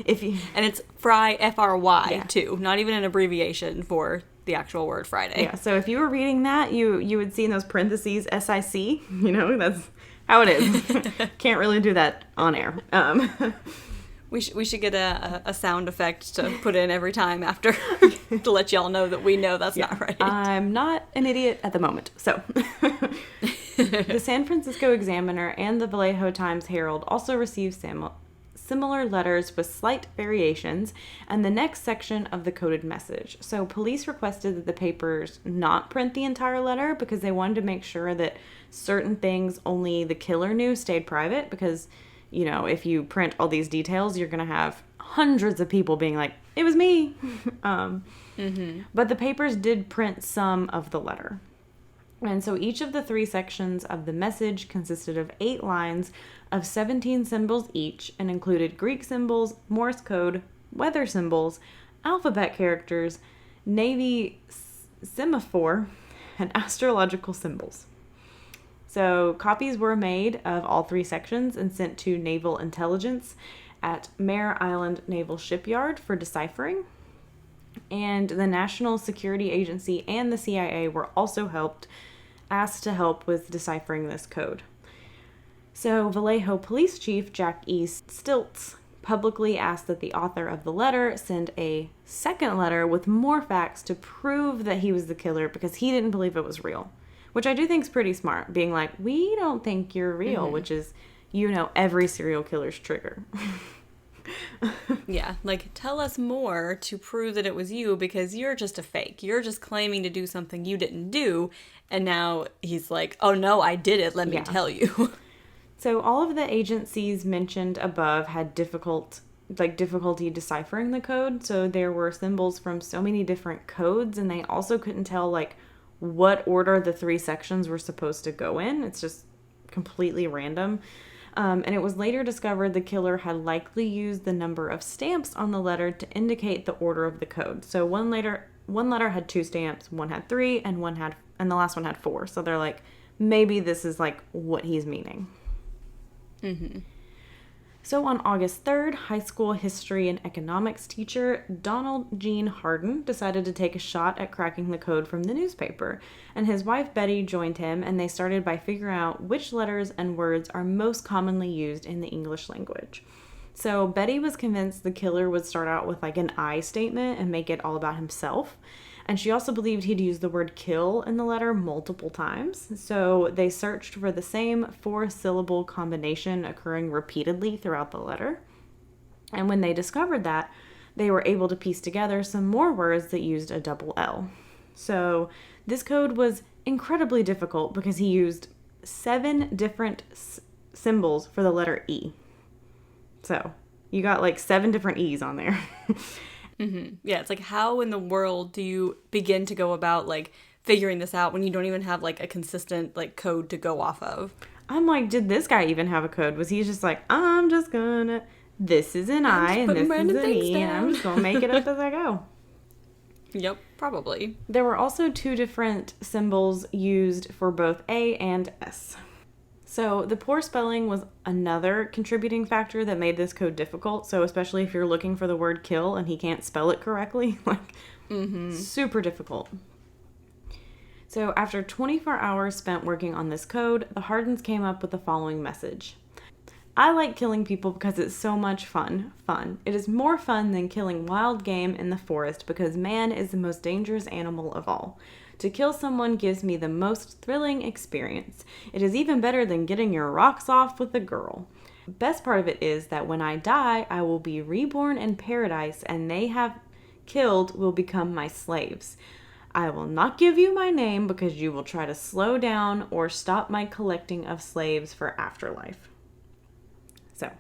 if you, and it's fry, F-R-Y, too, not even an abbreviation for the actual word Friday. Yeah. So if you were reading that, you would see in those parentheses SIC. You know, that's how it is. Can't really do that on air. We should get a sound effect to put in every time after to let y'all know that we know that's not right. I'm not an idiot at the moment. So the San Francisco Examiner and the Vallejo Times Herald also received similar letters with slight variations and the next section of the coded message. So police requested that the papers not print the entire letter because they wanted to make sure that certain things only the killer knew stayed private because, you know, if you print all these details, you're going to have hundreds of people being like, it was me. But the papers did print some of the letter. And so each of the 3 sections of the message consisted of 8 lines of 17 symbols each and included Greek symbols, Morse code, weather symbols, alphabet characters, Navy semaphore, and astrological symbols. So copies were made of all 3 sections and sent to Naval Intelligence at Mare Island Naval Shipyard for deciphering. And the National Security Agency and the CIA were also asked to help with deciphering this code. So Vallejo Police Chief Jack E. Stiltz publicly asked that the author of the letter send a second letter with more facts to prove that he was the killer because he didn't believe it was real. Which I do think is pretty smart, being like, we don't think you're real, which is, you know, every serial killer's trigger. Yeah, like, tell us more to prove that it was you, because you're just a fake. You're just claiming to do something you didn't do, and now he's like, oh no, I did it, let me tell you. So all of the agencies mentioned above had difficulty deciphering the code, so there were symbols from so many different codes, and they also couldn't tell, like, what order the 3 sections were supposed to go in. It's just completely random. And it was later discovered the killer had likely used the number of stamps on the letter to indicate the order of the code. So one letter had 2 stamps, one had 3, and the last one had 4. So they're like, maybe this is like what he's meaning. Mm-hmm. So on August 3rd, high school history and economics teacher Donald Gene Harden decided to take a shot at cracking the code from the newspaper, and his wife Betty joined him, and they started by figuring out which letters and words are most commonly used in the English language. So Betty was convinced the killer would start out with like an I statement and make it all about himself. And she also believed he'd use the word kill in the letter multiple times. So they searched for the same 4-syllable combination occurring repeatedly throughout the letter. And when they discovered that, they were able to piece together some more words that used a double L. So this code was incredibly difficult because he used 7 different symbols for the letter E. So you got like 7 different E's on there. Mm-hmm. Yeah, it's like, how in the world do you begin to go about, like, figuring this out when you don't even have, like, a consistent, like, code to go off of? I'm like, did this guy even have a code? Was he just like, I'm just gonna, this is an I and this is an E, and I'm just gonna make it up as I go? Yep, probably. There were also 2 different symbols used for both A and S. So the poor spelling was another contributing factor that made this code difficult. So especially if you're looking for the word kill and he can't spell it correctly, like, super difficult. So after 24 hours spent working on this code, the Hardens came up with the following message. I like killing people because it's so much fun. It is more fun than killing wild game in the forest because man is the most dangerous animal of all. To kill someone gives me the most thrilling experience. It is even better than getting your rocks off with a girl. The best part of it is that when I die, I will be reborn in paradise and they have killed will become my slaves. I will not give you my name because you will try to slow down or stop my collecting of slaves for afterlife. So,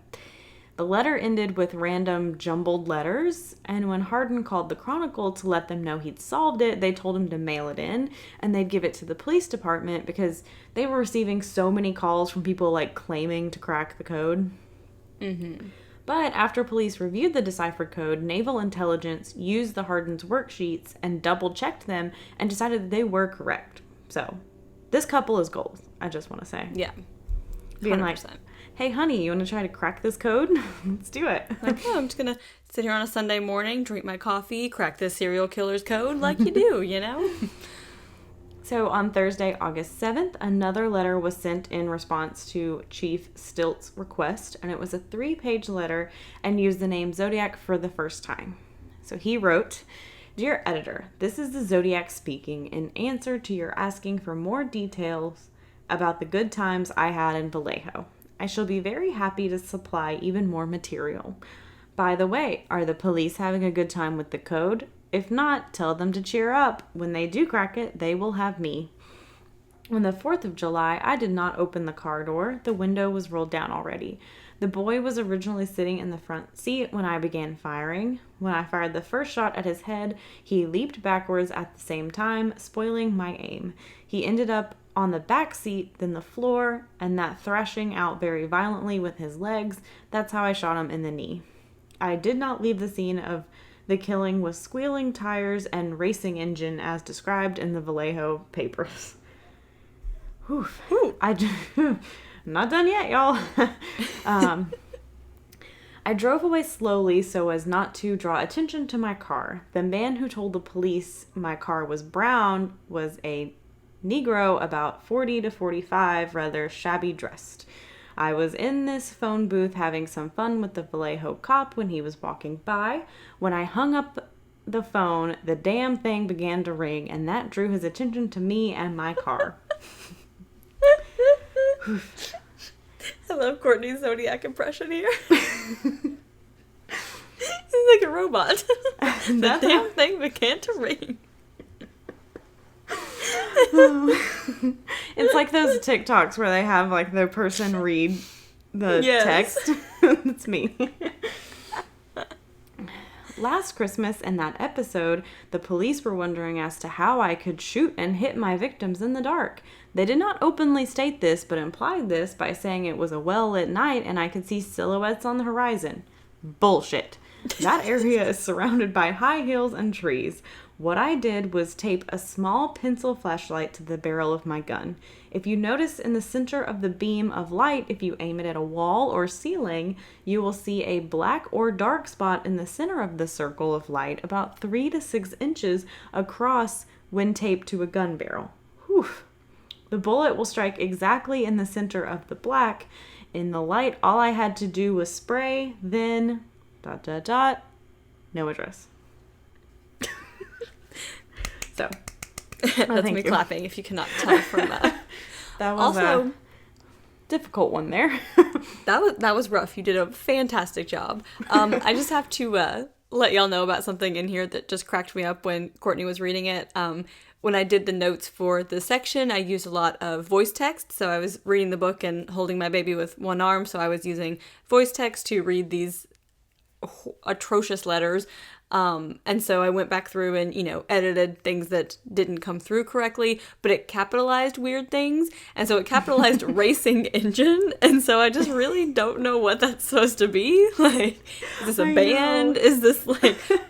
the letter ended with random jumbled letters, and when Harden called the Chronicle to let them know he'd solved it, they told him to mail it in, and they'd give it to the police department because they were receiving so many calls from people, like, claiming to crack the code. Mm-hmm. But after police reviewed the deciphered code, Naval Intelligence used the Hardens' worksheets and double-checked them and decided that they were correct. So, this couple is gold, I just want to say. Yeah. 100%. Being like, hey, honey, you want to try to crack this code? Let's do it. Like, oh, I'm just going to sit here on a Sunday morning, drink my coffee, crack this serial killer's code like you do, you know? So on Thursday, August 7th, another letter was sent in response to Chief Stilt's request, and it was a 3-page letter and used the name Zodiac for the first time. So he wrote, Dear Editor, this is the Zodiac speaking in answer to your asking for more details about the good times I had in Vallejo. I shall be very happy to supply even more material. By the way, are the police having a good time with the code? If not, tell them to cheer up. When they do crack it, they will have me. On the 4th of July, I did not open the car door. The window was rolled down already. The boy was originally sitting in the front seat when I began firing. When I fired the first shot at his head, he leaped backwards at the same time, spoiling my aim. He ended up on the back seat, then the floor, and that thrashing out very violently with his legs. That's how I shot him in the knee. I did not leave the scene of the killing with squealing tires and racing engine as described in the Vallejo papers. Oof. I'm not done yet, y'all. I drove away slowly so as not to draw attention to my car. The man who told the police my car was brown was a Negro about 40 to 45, rather shabby dressed. I was in this phone booth having some fun with the Vallejo cop when he was walking by. When I hung up the phone, the damn thing began to ring, and that drew his attention to me and my car. I love Courtney's Zodiac impression here. like a robot. The damn thing began to ring. It's like those TikToks where they have like the person read the text. It's me. Last Christmas in that episode, the police were wondering as to how I could shoot and hit my victims in the dark. They did not openly state this, but implied this by saying it was a well-lit night and I could see silhouettes on the horizon. Bullshit. That area is surrounded by high hills and trees. What I did was tape a small pencil flashlight to the barrel of my gun. If you notice in the center of the beam of light, if you aim it at a wall or ceiling, you will see a black or dark spot in the center of the circle of light about 3 to 6 inches across when taped to a gun barrel. Whew. The bullet will strike exactly in the center of the black. In the light, all I had to do was spray, then... ... no address. So, that's me clapping if you cannot tell from that. That was also a difficult one there. that was rough. You did a fantastic job. I just have to let y'all know about something in here that just cracked me up when Courtney was reading it. When I did the notes for the section, I used a lot of voice text. So I was reading the book and holding my baby with one arm. So I was using voice text to read these atrocious letters. And so I went back through and, edited things that didn't come through correctly, but it capitalized weird things. And so it capitalized racing engine. And so I just really don't know what that's supposed to be. Like, is this a band? Know. Is this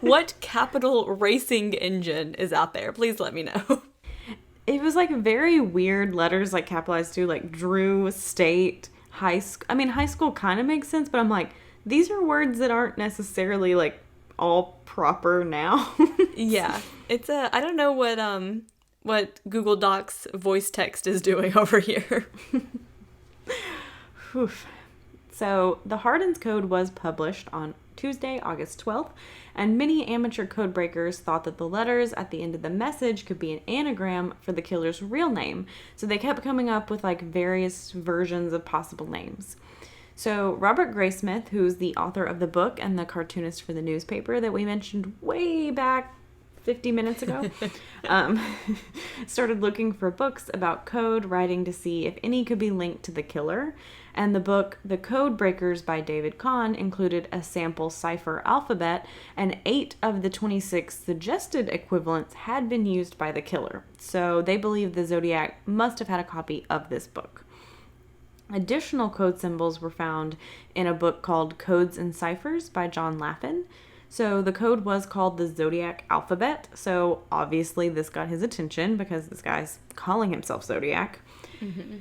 what capital racing engine is out there? Please let me know. It was very weird letters, capitalized too, Drew, state, high school. I mean, high school kind of makes sense, but I'm these are words that aren't necessarily all proper now. Yeah. It's I don't know what Google Docs voice text is doing over here. So the Hardin's Code was published on Tuesday, August 12th, and many amateur code breakers thought that the letters at the end of the message could be an anagram for the killer's real name. So they kept coming up with various versions of possible names. So Robert Graysmith, who's the author of the book and the cartoonist for the newspaper that we mentioned way back 50 minutes ago, started looking for books about code writing to see if any could be linked to the killer. And the book, The Code Breakers by David Kahn, included a sample cipher alphabet, and 8 of the 26 suggested equivalents had been used by the killer. So they believe the Zodiac must have had a copy of this book. Additional code symbols were found in a book called Codes and Ciphers by John Laffin. So the code was called the Zodiac alphabet. So obviously this got his attention because this guy's calling himself Zodiac. Mm-hmm.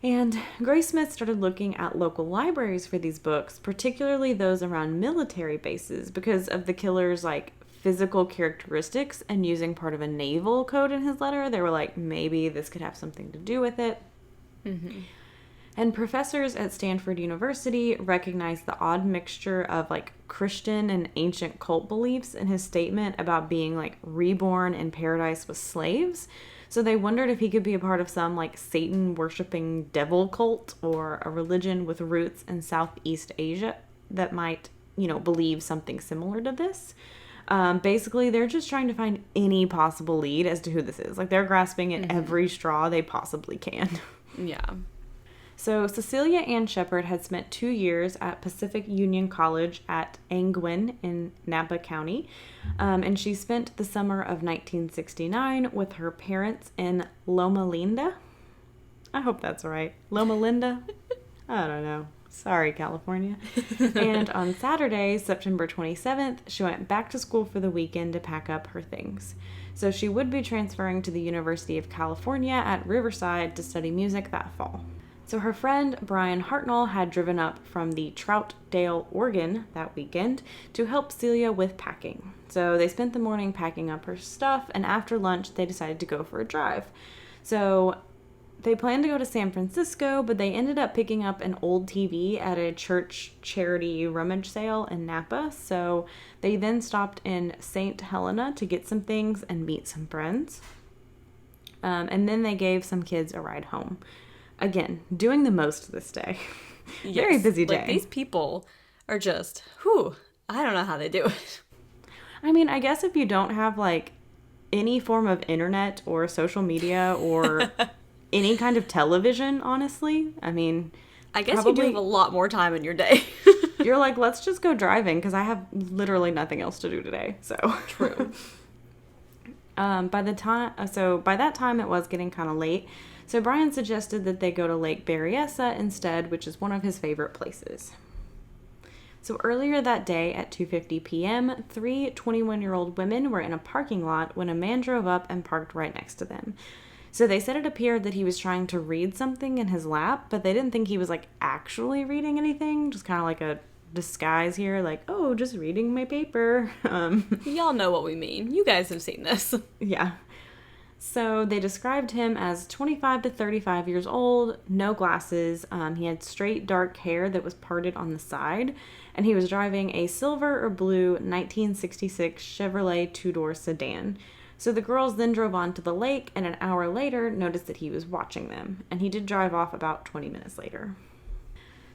And Graysmith started looking at local libraries for these books, particularly those around military bases, because of the killer's physical characteristics, and using part of a naval code in his letter. They were maybe this could have something to do with it. Mm-hmm. And professors at Stanford University recognized the odd mixture of Christian and ancient cult beliefs in his statement about being reborn in paradise with slaves. So they wondered if he could be a part of some Satan worshipping devil cult, or a religion with roots in Southeast Asia that might, believe something similar to this. Basically, they're just trying to find any possible lead as to who this is. They're grasping at every straw they possibly can. Yeah. So Cecilia Ann Shepard had spent 2 years at Pacific Union College at Angwin in Napa County, and she spent the summer of 1969 with her parents in Loma Linda. I hope that's right. Loma Linda? I don't know. Sorry, California. And on Saturday, September 27th, she went back to school for the weekend to pack up her things. So she would be transferring to the University of California at Riverside to study music that fall. So her friend Brian Hartnell had driven up from the Troutdale, Oregon that weekend to help Celia with packing. So they spent the morning packing up her stuff, and after lunch they decided to go for a drive. So they planned to go to San Francisco, but they ended up picking up an old TV at a church charity rummage sale in Napa. So they then stopped in St. Helena to get some things and meet some friends. And then they gave some kids a ride home. Again, doing the most this day. Yes, very busy day. These people are just, I don't know how they do it. I mean, I guess if you don't have, like, any form of internet or social media or any kind of television, honestly, I mean... I guess you do have a lot more time in your day. You're like, let's just go driving because I have literally nothing else to do today. So true. By that time it was getting kind of late. So Brian suggested that they go to Lake Berryessa instead, which is one of his favorite places. So earlier that day at 2:50 p.m., 3 21-year-old women were in a parking lot when a man drove up and parked right next to them. So they said it appeared that he was trying to read something in his lap, but they didn't think he was, like, actually reading anything. Just kind of like a disguise here, like, oh, just reading my paper. Y'all know what we mean. You guys have seen this. Yeah. So they described him as 25 to 35 years old, no glasses. He had straight dark hair that was parted on the side, and he was driving a silver or blue 1966 Chevrolet two-door sedan. So the girls then drove on to the lake, and an hour later noticed that he was watching them, and he did drive off about 20 minutes later.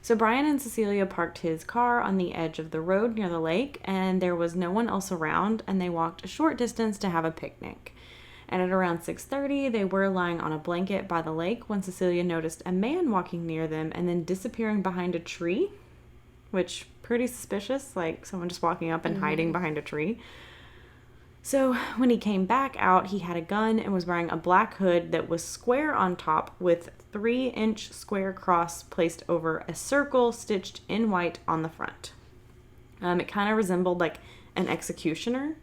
So Bryant and Cecilia parked his car on the edge of the road near the lake, and there was no one else around, and they walked a short distance to have a picnic. And at around 6:30, they were lying on a blanket by the lake when Cecilia noticed a man walking near them and then disappearing behind a tree, which pretty suspicious, like someone just walking up and hiding behind a tree. So when he came back out, he had a gun and was wearing a black hood that was square on top with 3-inch square cross placed over a circle stitched in white on the front. It kind of resembled like an executioner.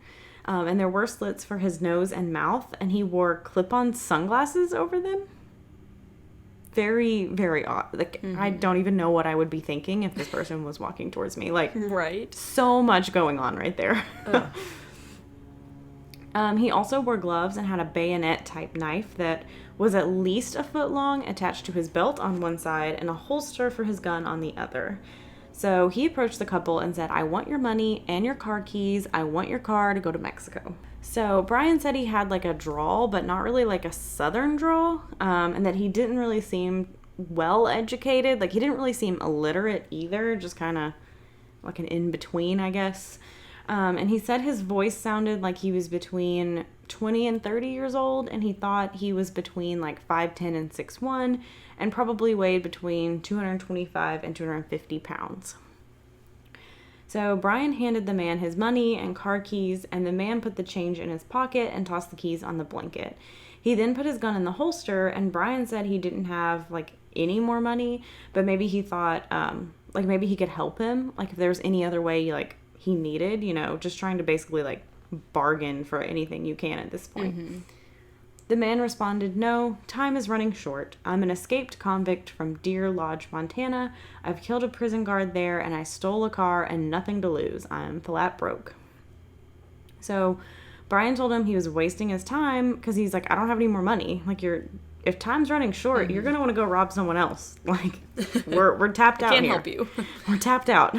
And there were slits for his nose and mouth, and he wore clip-on sunglasses over them. Very, very odd. Like, I don't even know what I would be thinking if this person was walking towards me. Like, right. So much going on right there. He also wore gloves and had a bayonet-type knife that was at least a foot long, attached to his belt on one side, and a holster for his gun on the other. So he approached the couple and said, I want your money and your car keys. I want your car to go to Mexico. So Brian said he had like a drawl, but not really like a southern drawl, and that he didn't really seem well educated. Like he didn't really seem illiterate either, just kind of like an in-between, I guess. And he said his voice sounded like he was between 20 and 30 years old, and he thought he was between like 5'10" and 6'1", and probably weighed between 225 and 250 pounds. So Brian handed the man his money and car keys, and the man put the change in his pocket and tossed the keys on the blanket. He then put his gun in the holster, and Brian said he didn't have like any more money, but maybe he thought like maybe he could help him, like if there's any other way like he needed, you know, just trying to basically like bargain for anything you can at this point. The man responded, no, time is running short. I'm an escaped convict from Deer Lodge, Montana. I've killed a prison guard there, and I stole a car and nothing to lose. I'm flat broke. So Brian told him he was wasting his time because he's like, I don't have any more money. Like, if time's running short, you're going to want to go rob someone else. Like, we're tapped out here. I can't help you. We're tapped out.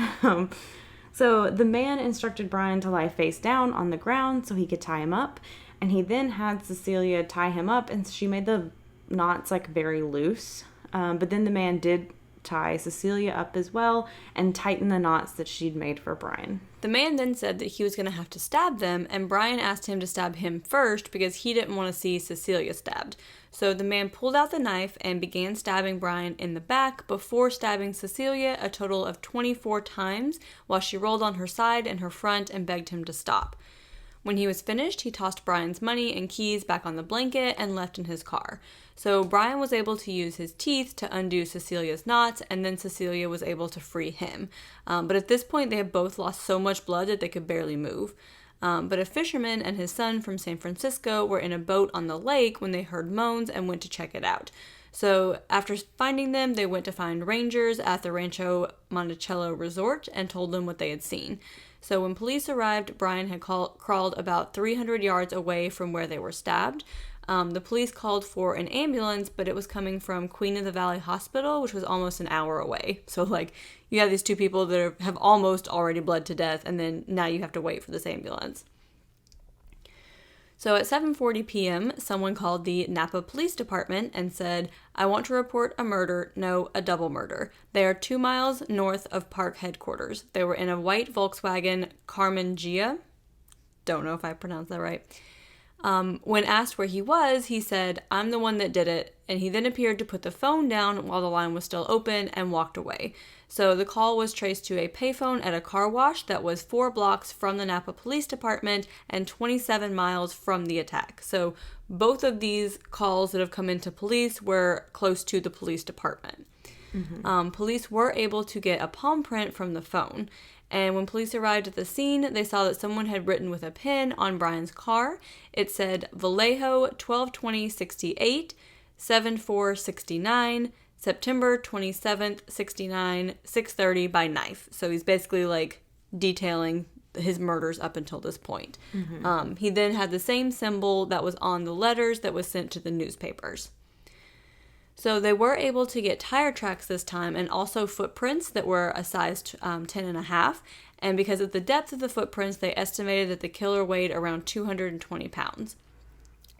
So the man instructed Brian to lie face down on the ground so he could tie him up. And he then had Cecilia tie him up, and she made the knots, like, very loose. But then the man did tie Cecilia up as well and tighten the knots that she'd made for Brian. The man then said that he was going to have to stab them, and Brian asked him to stab him first because he didn't want to see Cecilia stabbed. So the man pulled out the knife and began stabbing Brian in the back before stabbing Cecilia a total of 24 times while she rolled on her side and her front and begged him to stop. When he was finished, he tossed Brian's money and keys back on the blanket and left in his car. So Brian was able to use his teeth to undo Cecilia's knots, and then Cecilia was able to free him. But at this point, they had both lost so much blood that they could barely move. But a fisherman and his son from San Francisco were in a boat on the lake when they heard moans and went to check it out. So after finding them, they went to find rangers at the Rancho Monticello Resort and told them what they had seen. So when police arrived, Brian had crawled about 300 yards away from where they were stabbed. The police called for an ambulance, but it was coming from Queen of the Valley Hospital, which was almost an hour away. So, like, you have these two people that have almost already bled to death, and then now you have to wait for this ambulance. So at 7:40 p.m., someone called the Napa Police Department and said, "I want to report a murder, no, a double murder. They are 2 miles north of Park headquarters. They were in a white Volkswagen Carmen Gia." Don't know if I pronounced that right. When asked where he was, he said, "I'm the one that did it," and he then appeared to put the phone down while the line was still open and walked away. So the call was traced to a payphone at a car wash that was 4 blocks from the Napa Police Department and 27 miles from the attack. So both of these calls that have come into police were close to the police department. Police were able to get a palm print from the phone. And when police arrived at the scene, they saw that someone had written with a pen on Brian's car. It said Vallejo 12/20/68, 7/4/69, September 27th, 69, 6:30 by knife. So he's basically like detailing his murders up until this point. He then had the same symbol that was on the letters that was sent to the newspapers. So they were able to get tire tracks this time and also footprints that were a size 10.5. And because of the depth of the footprints, they estimated that the killer weighed around 220 pounds.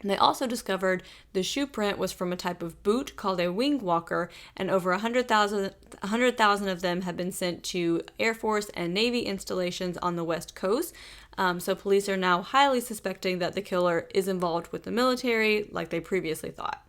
And they also discovered the shoe print was from a type of boot called a wing walker, and over 100,000 of them have been sent to Air Force and Navy installations on the West Coast. So police are now highly suspecting that the killer is involved with the military, like they previously thought.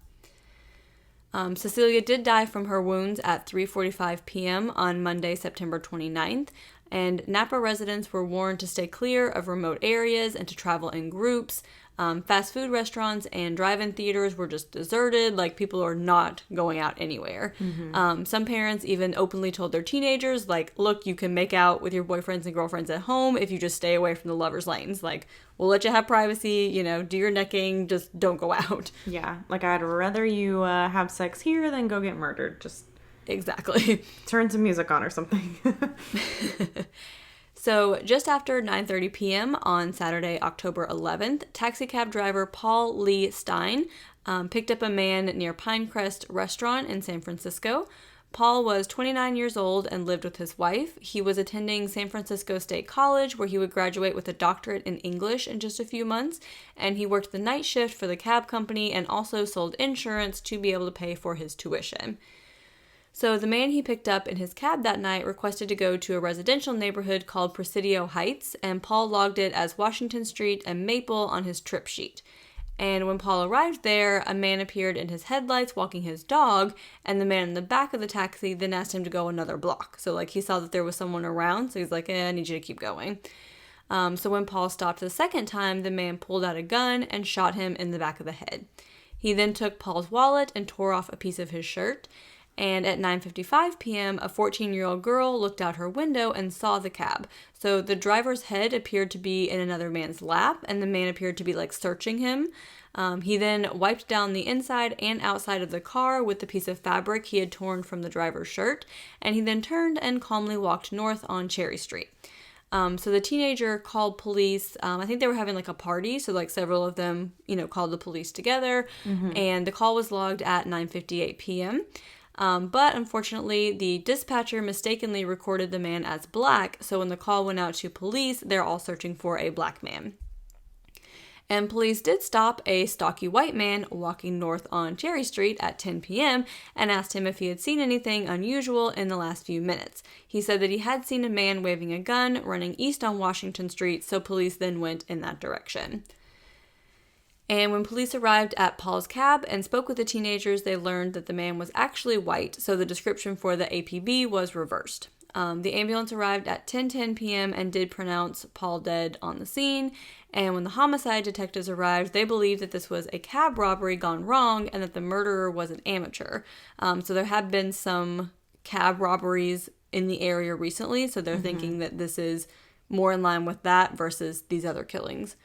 Cecilia did die from her wounds at 3:45 p.m. on Monday, September 29th, and Napa residents were warned to stay clear of remote areas and to travel in groups. Fast food restaurants and drive-in theaters were just deserted, like people are not going out anywhere. Some parents even openly told their teenagers, like, look, you can make out with your boyfriends and girlfriends at home if you just stay away from the lovers' lanes. Like, we'll let you have privacy, do your necking, just don't go out. Yeah, like I'd rather you have sex here than go get murdered. Just exactly. Turn some music on or something. So just after 9:30 p.m. on Saturday, October 11th, taxicab driver Paul Lee Stein picked up a man near Pinecrest Restaurant in San Francisco. Paul was 29 years old and lived with his wife. He was attending San Francisco State College, where he would graduate with a doctorate in English in just a few months, and he worked the night shift for the cab company and also sold insurance to be able to pay for his tuition. So the man he picked up in his cab that night requested to go to a residential neighborhood called Presidio Heights, and Paul logged it as Washington Street and Maple on his trip sheet. And when Paul arrived there, a man appeared in his headlights walking his dog, and the man in the back of the taxi then asked him to go another block. So, he saw that there was someone around, so he's like, I need you to keep going. So when Paul stopped the second time, the man pulled out a gun and shot him in the back of the head. He then took Paul's wallet and tore off a piece of his shirt. And at 9:55 p.m., a 14-year-old girl looked out her window and saw the cab. So the driver's head appeared to be in another man's lap, and the man appeared to be, searching him. He then wiped down the inside and outside of the car with the piece of fabric he had torn from the driver's shirt, and he then turned and calmly walked north on Cherry Street. So the teenager called police. I think they were having, a party, so, several of them, called the police together, and the call was logged at 9:58 p.m., but unfortunately, the dispatcher mistakenly recorded the man as black, so when the call went out to police, they're all searching for a black man. And police did stop a stocky white man walking north on Cherry Street at 10 p.m. and asked him if he had seen anything unusual in the last few minutes. He said that he had seen a man waving a gun running east on Washington Street, so police then went in that direction. And when police arrived at Paul's cab and spoke with the teenagers, they learned that the man was actually white, so the description for the APB was reversed. The ambulance arrived at 10:10 p.m. and did pronounce Paul dead on the scene, and when the homicide detectives arrived, they believed that this was a cab robbery gone wrong and that the murderer was an amateur. So there have been some cab robberies in the area recently, so they're thinking that this is more in line with that versus these other killings.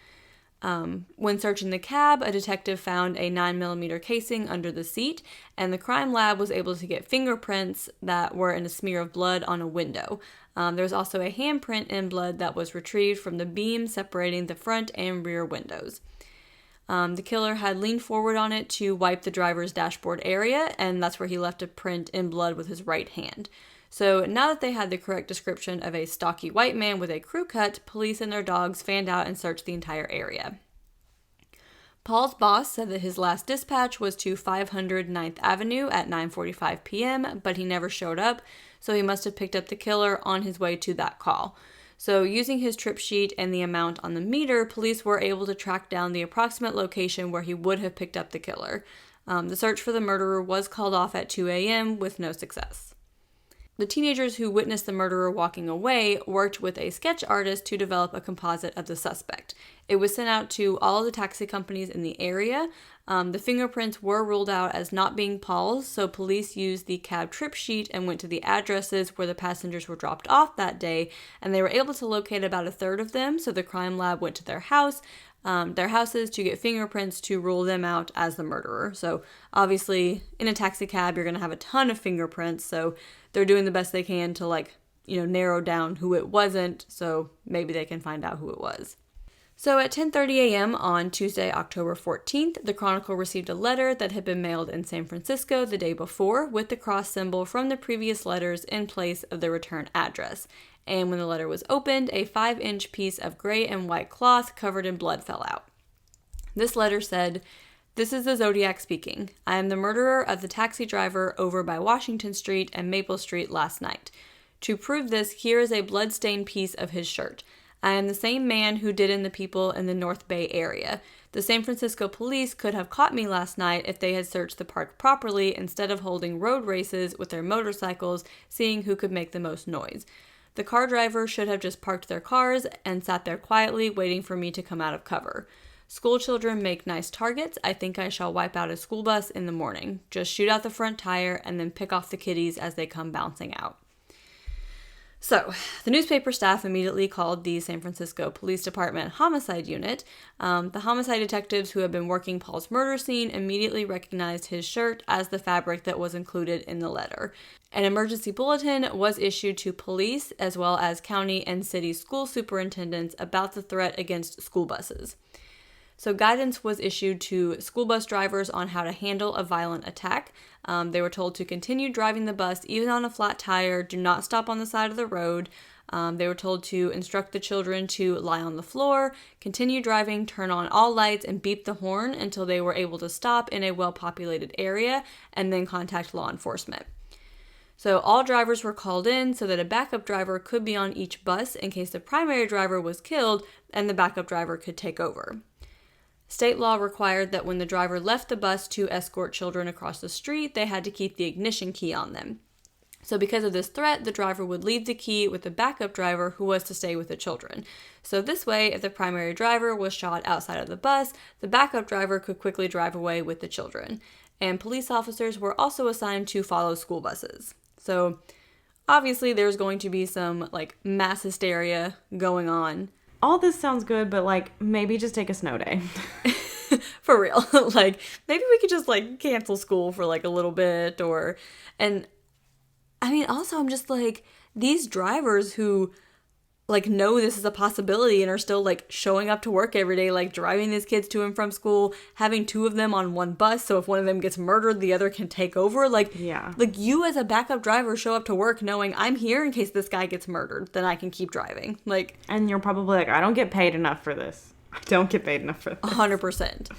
When searching the cab, a detective found a 9mm casing under the seat, and the crime lab was able to get fingerprints that were in a smear of blood on a window. There was also a handprint in blood that was retrieved from the beam separating the front and rear windows. The killer had leaned forward on it to wipe the driver's dashboard area, and that's where he left a print in blood with his right hand. So now that they had the correct description of a stocky white man with a crew cut, police and their dogs fanned out and searched the entire area. Paul's boss said that his last dispatch was to 500 9th Avenue at 9:45 p.m., but he never showed up, so he must have picked up the killer on his way to that call. So using his trip sheet and the amount on the meter, police were able to track down the approximate location where he would have picked up the killer. The search for the murderer was called off at 2 a.m. with no success. The teenagers who witnessed the murderer walking away worked with a sketch artist to develop a composite of the suspect. It was sent out to all the taxi companies in the area. The fingerprints were ruled out as not being Paul's, so police used the cab trip sheet and went to the addresses where the passengers were dropped off that day, and they were able to locate about a third of them, so the crime lab went to their houses to get fingerprints to rule them out as the murderer. So obviously in a taxi cab you're going to have a ton of fingerprints, so they're doing the best they can to narrow down who it wasn't, so maybe they can find out who it was. So at 10:30 a.m. on Tuesday, October 14th, the Chronicle received a letter that had been mailed in San Francisco the day before with the cross symbol from the previous letters in place of the return address. And when the letter was opened, a 5-inch piece of gray and white cloth covered in blood fell out. This letter said, "This is the Zodiac speaking. I am the murderer of the taxi driver over by Washington Street and Maple Street last night. To prove this, here is a blood-stained piece of his shirt. I am the same man who did in the people in the North Bay area. The San Francisco police could have caught me last night if they had searched the park properly instead of holding road races with their motorcycles, seeing who could make the most noise. The car driver should have just parked their cars and sat there quietly waiting for me to come out of cover. School children make nice targets. I think I shall wipe out a school bus in the morning. Just shoot out the front tire and then pick off the kiddies as they come bouncing out." So, the newspaper staff immediately called the San Francisco Police Department Homicide Unit. The homicide detectives who had been working Paul's murder scene immediately recognized his shirt as the fabric that was included in the letter. An emergency bulletin was issued to police as well as county and city school superintendents about the threat against school buses. So guidance was issued to school bus drivers on how to handle a violent attack. They were told to continue driving the bus even on a flat tire, do not stop on the side of the road. They were told to instruct the children to lie on the floor, continue driving, turn on all lights, and beep the horn until they were able to stop in a well-populated area, and then contact law enforcement. So all drivers were called in so that a backup driver could be on each bus in case the primary driver was killed and the backup driver could take over. State law required that when the driver left the bus to escort children across the street, they had to keep the ignition key on them. So because of this threat, the driver would leave the key with the backup driver who was to stay with the children. So this way, if the primary driver was shot outside of the bus, the backup driver could quickly drive away with the children. And police officers were also assigned to follow school buses. So obviously there's going to be some mass hysteria going on. All this sounds good, but maybe just take a snow day. For real. Maybe we could just cancel school for a little bit also I'm just these drivers who know this is a possibility and are still showing up to work every day, driving these kids to and from school, having two of them on one bus, so if one of them gets murdered, the other can take over. Yeah. You as a backup driver show up to work knowing I'm here in case this guy gets murdered, then I can keep driving. And you're probably I don't get paid enough for this. I don't get paid enough for this. 100%.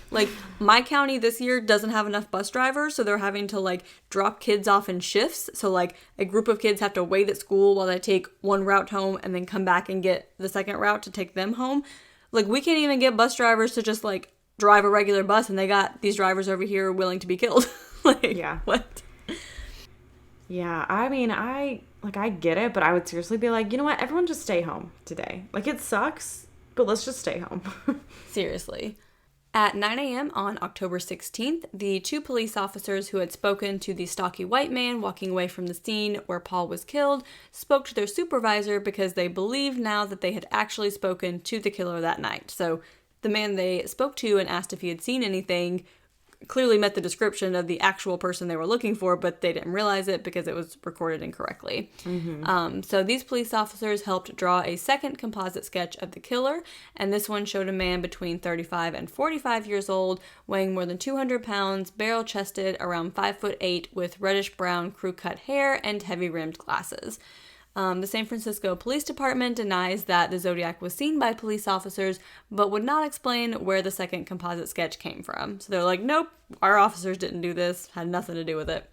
My county this year doesn't have enough bus drivers, so they're having to, drop kids off in shifts. So, a group of kids have to wait at school while they take one route home and then come back and get the second route to take them home. We can't even get bus drivers to just, drive a regular bus, and they got these drivers over here willing to be killed. Yeah. What? Yeah, I get it, but I would seriously be you know what? Everyone just stay home today. It sucks, but let's just stay home. Seriously. At 9 a.m. on October 16th, the two police officers who had spoken to the stocky white man walking away from the scene where Paul was killed spoke to their supervisor because they believed now that they had actually spoken to the killer that night. So the man they spoke to and asked if he had seen anything clearly met the description of the actual person they were looking for, but they didn't realize it because it was recorded incorrectly. Mm-hmm. So these police officers helped draw a second composite sketch of the killer, and this one showed a man between 35 and 45 years old, weighing more than 200 pounds, barrel-chested, around 5'8", with reddish-brown crew-cut hair and heavy-rimmed glasses. The San Francisco Police Department denies that the Zodiac was seen by police officers, but would not explain where the second composite sketch came from. So they're like, nope, our officers didn't do this, had nothing to do with it.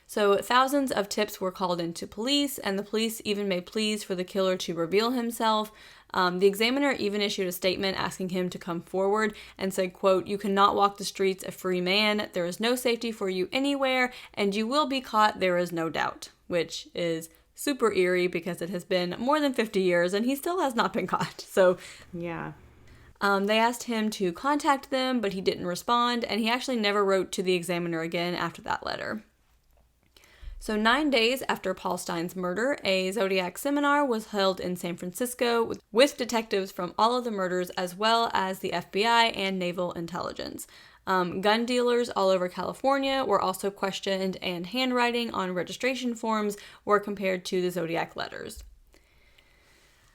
So thousands of tips were called into police, and the police even made pleas for the killer to reveal himself. The Examiner even issued a statement asking him to come forward and said, quote, "You cannot walk the streets a free man. There is no safety for you anywhere, and you will be caught, there is no doubt," which is super eerie because it has been more than 50 years and he still has not been caught. So yeah. They asked him to contact them, but he didn't respond, and he actually never wrote to the Examiner again after that letter. So 9 days after Paul Stein's murder, a Zodiac seminar was held in San Francisco with detectives from all of the murders, as well as the FBI and Naval Intelligence. Gun dealers all over California were also questioned, and handwriting on registration forms were compared to the Zodiac letters.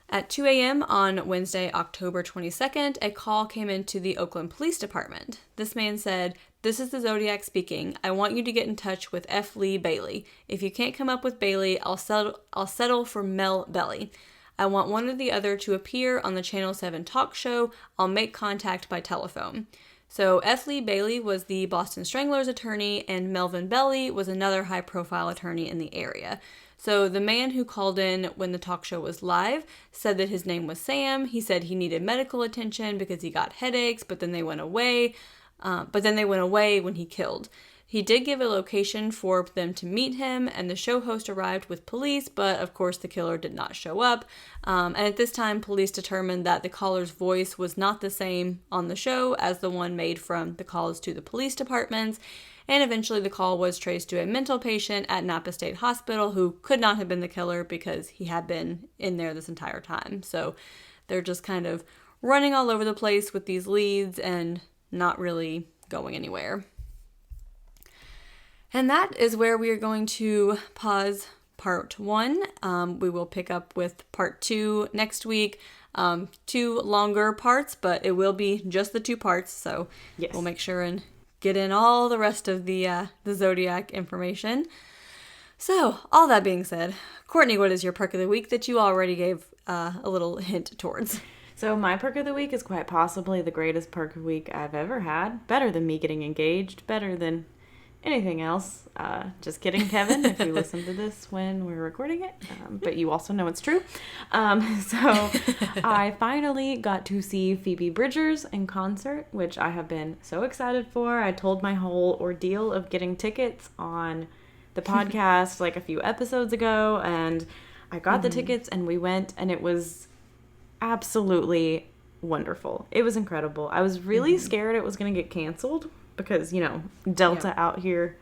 At 2 a.m. on Wednesday, October 22nd, a call came into the Oakland Police Department. This man said, "This is the Zodiac speaking. I want you to get in touch with F. Lee Bailey. If you can't come up with Bailey, I'll settle for Mel Belly. I want one or the other to appear on the Channel 7 talk show. I'll make contact by telephone." So F. Lee Bailey was the Boston Stranglers attorney, and Melvin Belly was another high-profile attorney in the area. So the man who called in when the talk show was live said that his name was Sam. He said he needed medical attention because he got headaches, but then they went away. When he killed. He did give a location for them to meet him, and the show host arrived with police, but of course the killer did not show up. And at this time, police determined that the caller's voice was not the same on the show as the one made from the calls to the police departments. And eventually the call was traced to a mental patient at Napa State Hospital who could not have been the killer because he had been in there this entire time. So they're just kind of running all over the place with these leads and not really going anywhere. And that is where we are going to pause part 1. We will pick up with part 2 next week. 2 longer parts, but it will be just the 2 parts. So yes. We'll make sure and get in all the rest of the Zodiac information. So, all that being said, Courtney, what is your perk of the week that you already gave a little hint towards? So my perk of the week is quite possibly the greatest perk of the week I've ever had. Better than me getting engaged. Better than anything else. Just kidding, Kevin, if you listen to this when we're recording it. But you also know it's true. So I finally got to see Phoebe Bridgers in concert, which I have been so excited for. I told my whole ordeal of getting tickets on the podcast like a few episodes ago, and I got the tickets and we went, and it was absolutely wonderful. It was incredible. I was really scared it was going to get canceled because, you know, Delta out here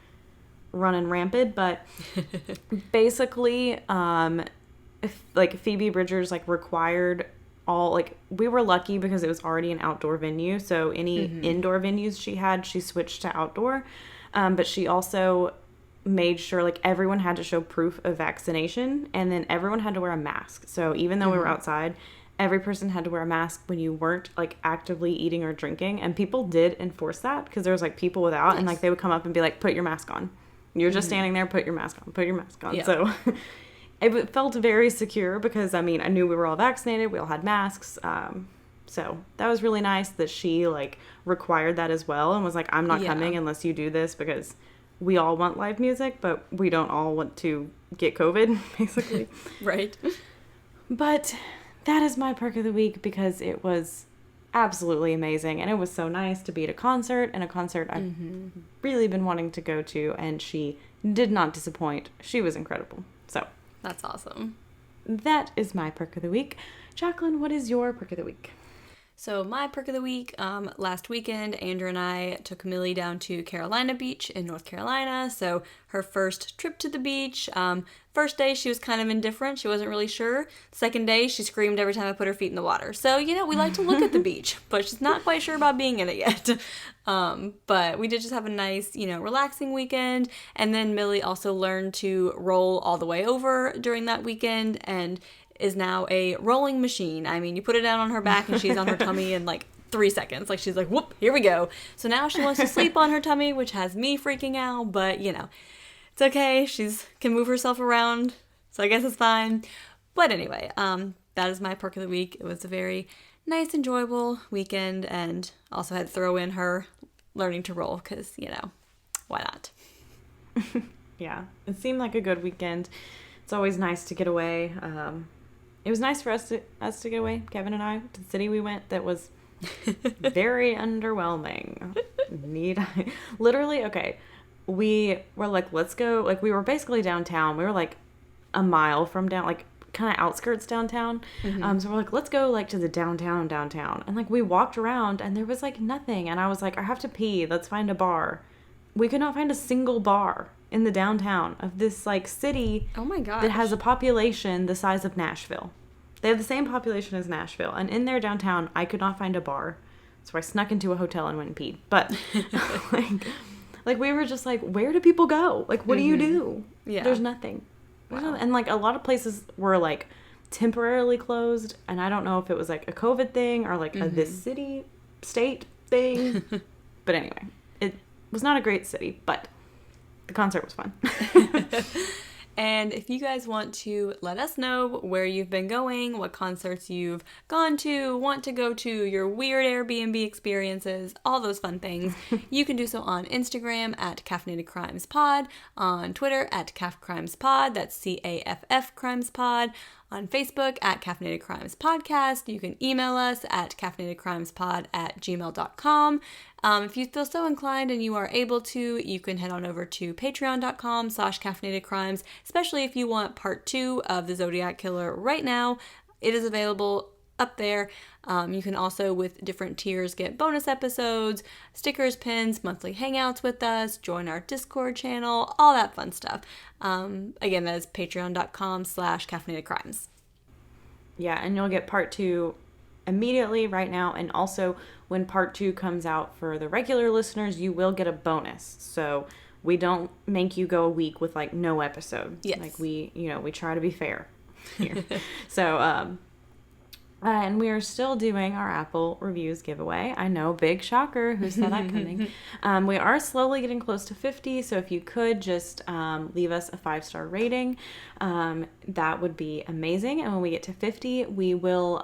running rampant, but basically, Phoebe Bridgers, required all, we were lucky because it was already an outdoor venue, so any indoor venues she had, she switched to outdoor, but she also made sure, everyone had to show proof of vaccination, and then everyone had to wear a mask, so even though we were outside, every person had to wear a mask when you weren't, actively eating or drinking. And people did enforce that because there was, people without. Nice. And, they would come up and be like, put your mask on. You're just standing there. Put your mask on. Put your mask on. Yeah. So it felt very secure because, I knew we were all vaccinated. We all had masks. So that was really nice that she, required that as well and was like, I'm not coming unless you do this because we all want live music, but we don't all want to get COVID, basically. Right. But that is my perk of the week because it was absolutely amazing. And it was so nice to be at a concert, and a concert I've really been wanting to go to. And she did not disappoint. She was incredible. So that's awesome. That is my perk of the week. Jaclyn, what is your perk of the week? So my perk of the week, last weekend, Andrew and I took Millie down to Carolina Beach in North Carolina. So her first trip to the beach. First day, she was kind of indifferent. She wasn't really sure. Second day, she screamed every time I put her feet in the water. So, we like to look at the beach, but she's not quite sure about being in it yet. But we did just have a nice, relaxing weekend. And then Millie also learned to roll all the way over during that weekend, and is now a rolling machine. You put it down on her back and she's on her tummy in 3 seconds. She's like, whoop, here we go. So now she wants to sleep on her tummy, which has me freaking out, but it's okay. She can move herself around So I guess it's fine. But anyway, that is my perk of the week. It was a very nice, enjoyable weekend, and also had to throw in her learning to roll because, why not? Yeah, it seemed like a good weekend. It's always nice to get away. It was nice for us to get away, Kevin and I, to the city we went that was very underwhelming. Literally, okay, we were like, let's go. Like, we were basically downtown. We were like a mile from like kind of outskirts downtown. So we're like, let's go like to the downtown. And like we walked around and there was like nothing. And I was like, I have to pee. Let's find a bar. We could not find a single bar in the downtown of this like city. Oh my gosh. That has a population the size of Nashville. They have the same population as Nashville. And in their downtown, I could not find a bar. So I snuck into a hotel and went and peed. But like we were just like, where do people go? Like, what do you do? Yeah. There's nothing. Wow. And like a lot of places were like temporarily closed. And I don't know if it was like a COVID thing or like a this city state thing. But anyway, it was not a great city, but the concert was fun. And if you guys want to let us know where you've been going, what concerts you've gone to, want to go to, your weird Airbnb experiences, all those fun things, you can do so on Instagram at Caffeinated Crimes Pod, on Twitter at Caff Crimes Pod, that's CAFF Crimes Pod, on Facebook at Caffeinated Crimes Podcast. You can email us at caffeinatedcrimespod@gmail.com. If you feel so inclined and you are able to, you can head on over to patreon.com/caffeinatedcrimes, especially if you want part 2 of the Zodiac Killer right now. It is available up there. You can also, with different tiers, get bonus episodes, stickers, pins, monthly hangouts with us, join our Discord channel, all that fun stuff. Again, that is patreon.com/caffeinatedcrimes. Yeah, and you'll get part 2 immediately right now, and also when part 2 comes out for the regular listeners, you will get a bonus. So we don't make you go a week with like no episode. Yes. Like we try to be fair here. So and we are still doing our Apple reviews giveaway. I know, big shocker. Who saw that coming? We are slowly getting close to 50. So if you could just leave us a 5-star rating, that would be amazing. And when we get to 50, we will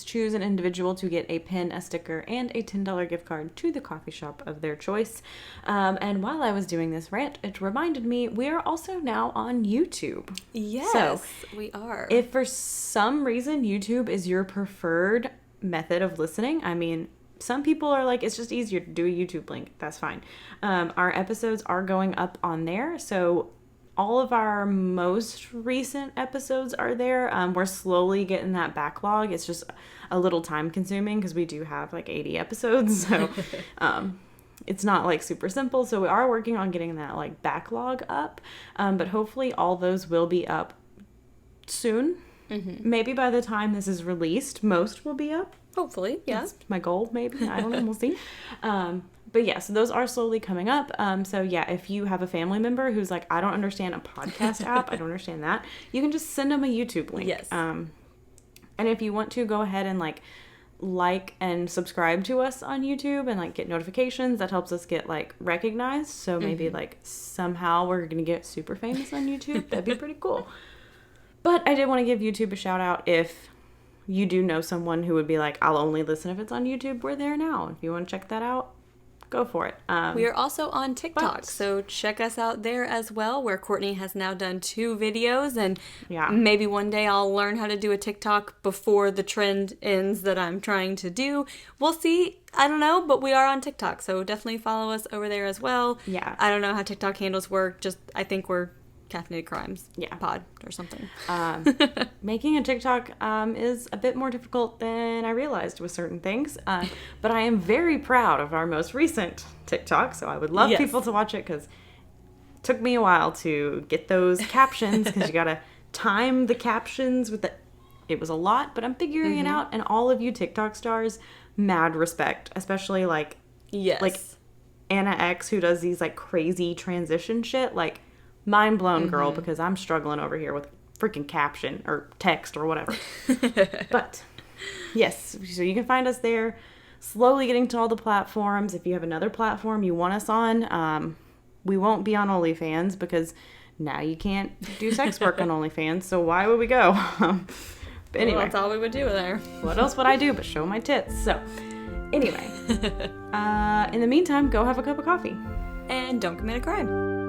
choose an individual to get a pin, a sticker, and a $10 gift card to the coffee shop of their choice. And while I was doing this rant, it reminded me we are also now on YouTube. Yes, so we are. If for some reason YouTube is your preferred method of listening, I mean, some people are like, it's just easier to do a YouTube link. That's fine. Our episodes are going up on there, so all of our most recent episodes are there. We're slowly getting that backlog. It's just a little time consuming because we do have like 80 episodes. So it's not like super simple. So we are working on getting that like backlog up. But hopefully all those will be up soon. Maybe by the time this is released, most will be up. Hopefully, yeah. That's my goal, maybe. I don't know. We'll see. But yeah, so those are slowly coming up. So yeah, if you have a family member who's like, I don't understand a podcast app, I don't understand that, you can just send them a YouTube link. Yes. And if you want to, go ahead and like and subscribe to us on YouTube and like get notifications. That helps us get like recognized. So maybe like somehow we're going to get super famous on YouTube. That'd be pretty cool. But I did want to give YouTube a shout out if you do know someone who would be like, I'll only listen if it's on YouTube. We're there now. If you want to check that out, go for it. We are also on TikTok, so check us out there as well, where Courtney has now done 2 videos, and maybe one day I'll learn how to do a TikTok before the trend ends that I'm trying to do. We'll see. I don't know, but we are on TikTok, so definitely follow us over there as well. Yeah. I don't know how TikTok handles work, just I think we're Caffeinated Crimes pod or something. Making a TikTok is a bit more difficult than I realized with certain things, but I am very proud of our most recent TikTok, so I would love people to watch it because it took me a while to get those captions because you gotta time the captions with it was a lot, but I'm figuring it out, and all of you TikTok stars, mad respect, especially like Anna X, who does these like crazy transition shit, like mind blown, girl, because I'm struggling over here with freaking caption or text or whatever. But yes, so you can find us there. Slowly getting to all the platforms. If you have another platform you want us on, we won't be on OnlyFans because now you can't do sex work on OnlyFans, so why would we go? But anyway. Well, that's all we would do there. What else would I do but show my tits? So, anyway. In the meantime, go have a cup of coffee. And don't commit a crime.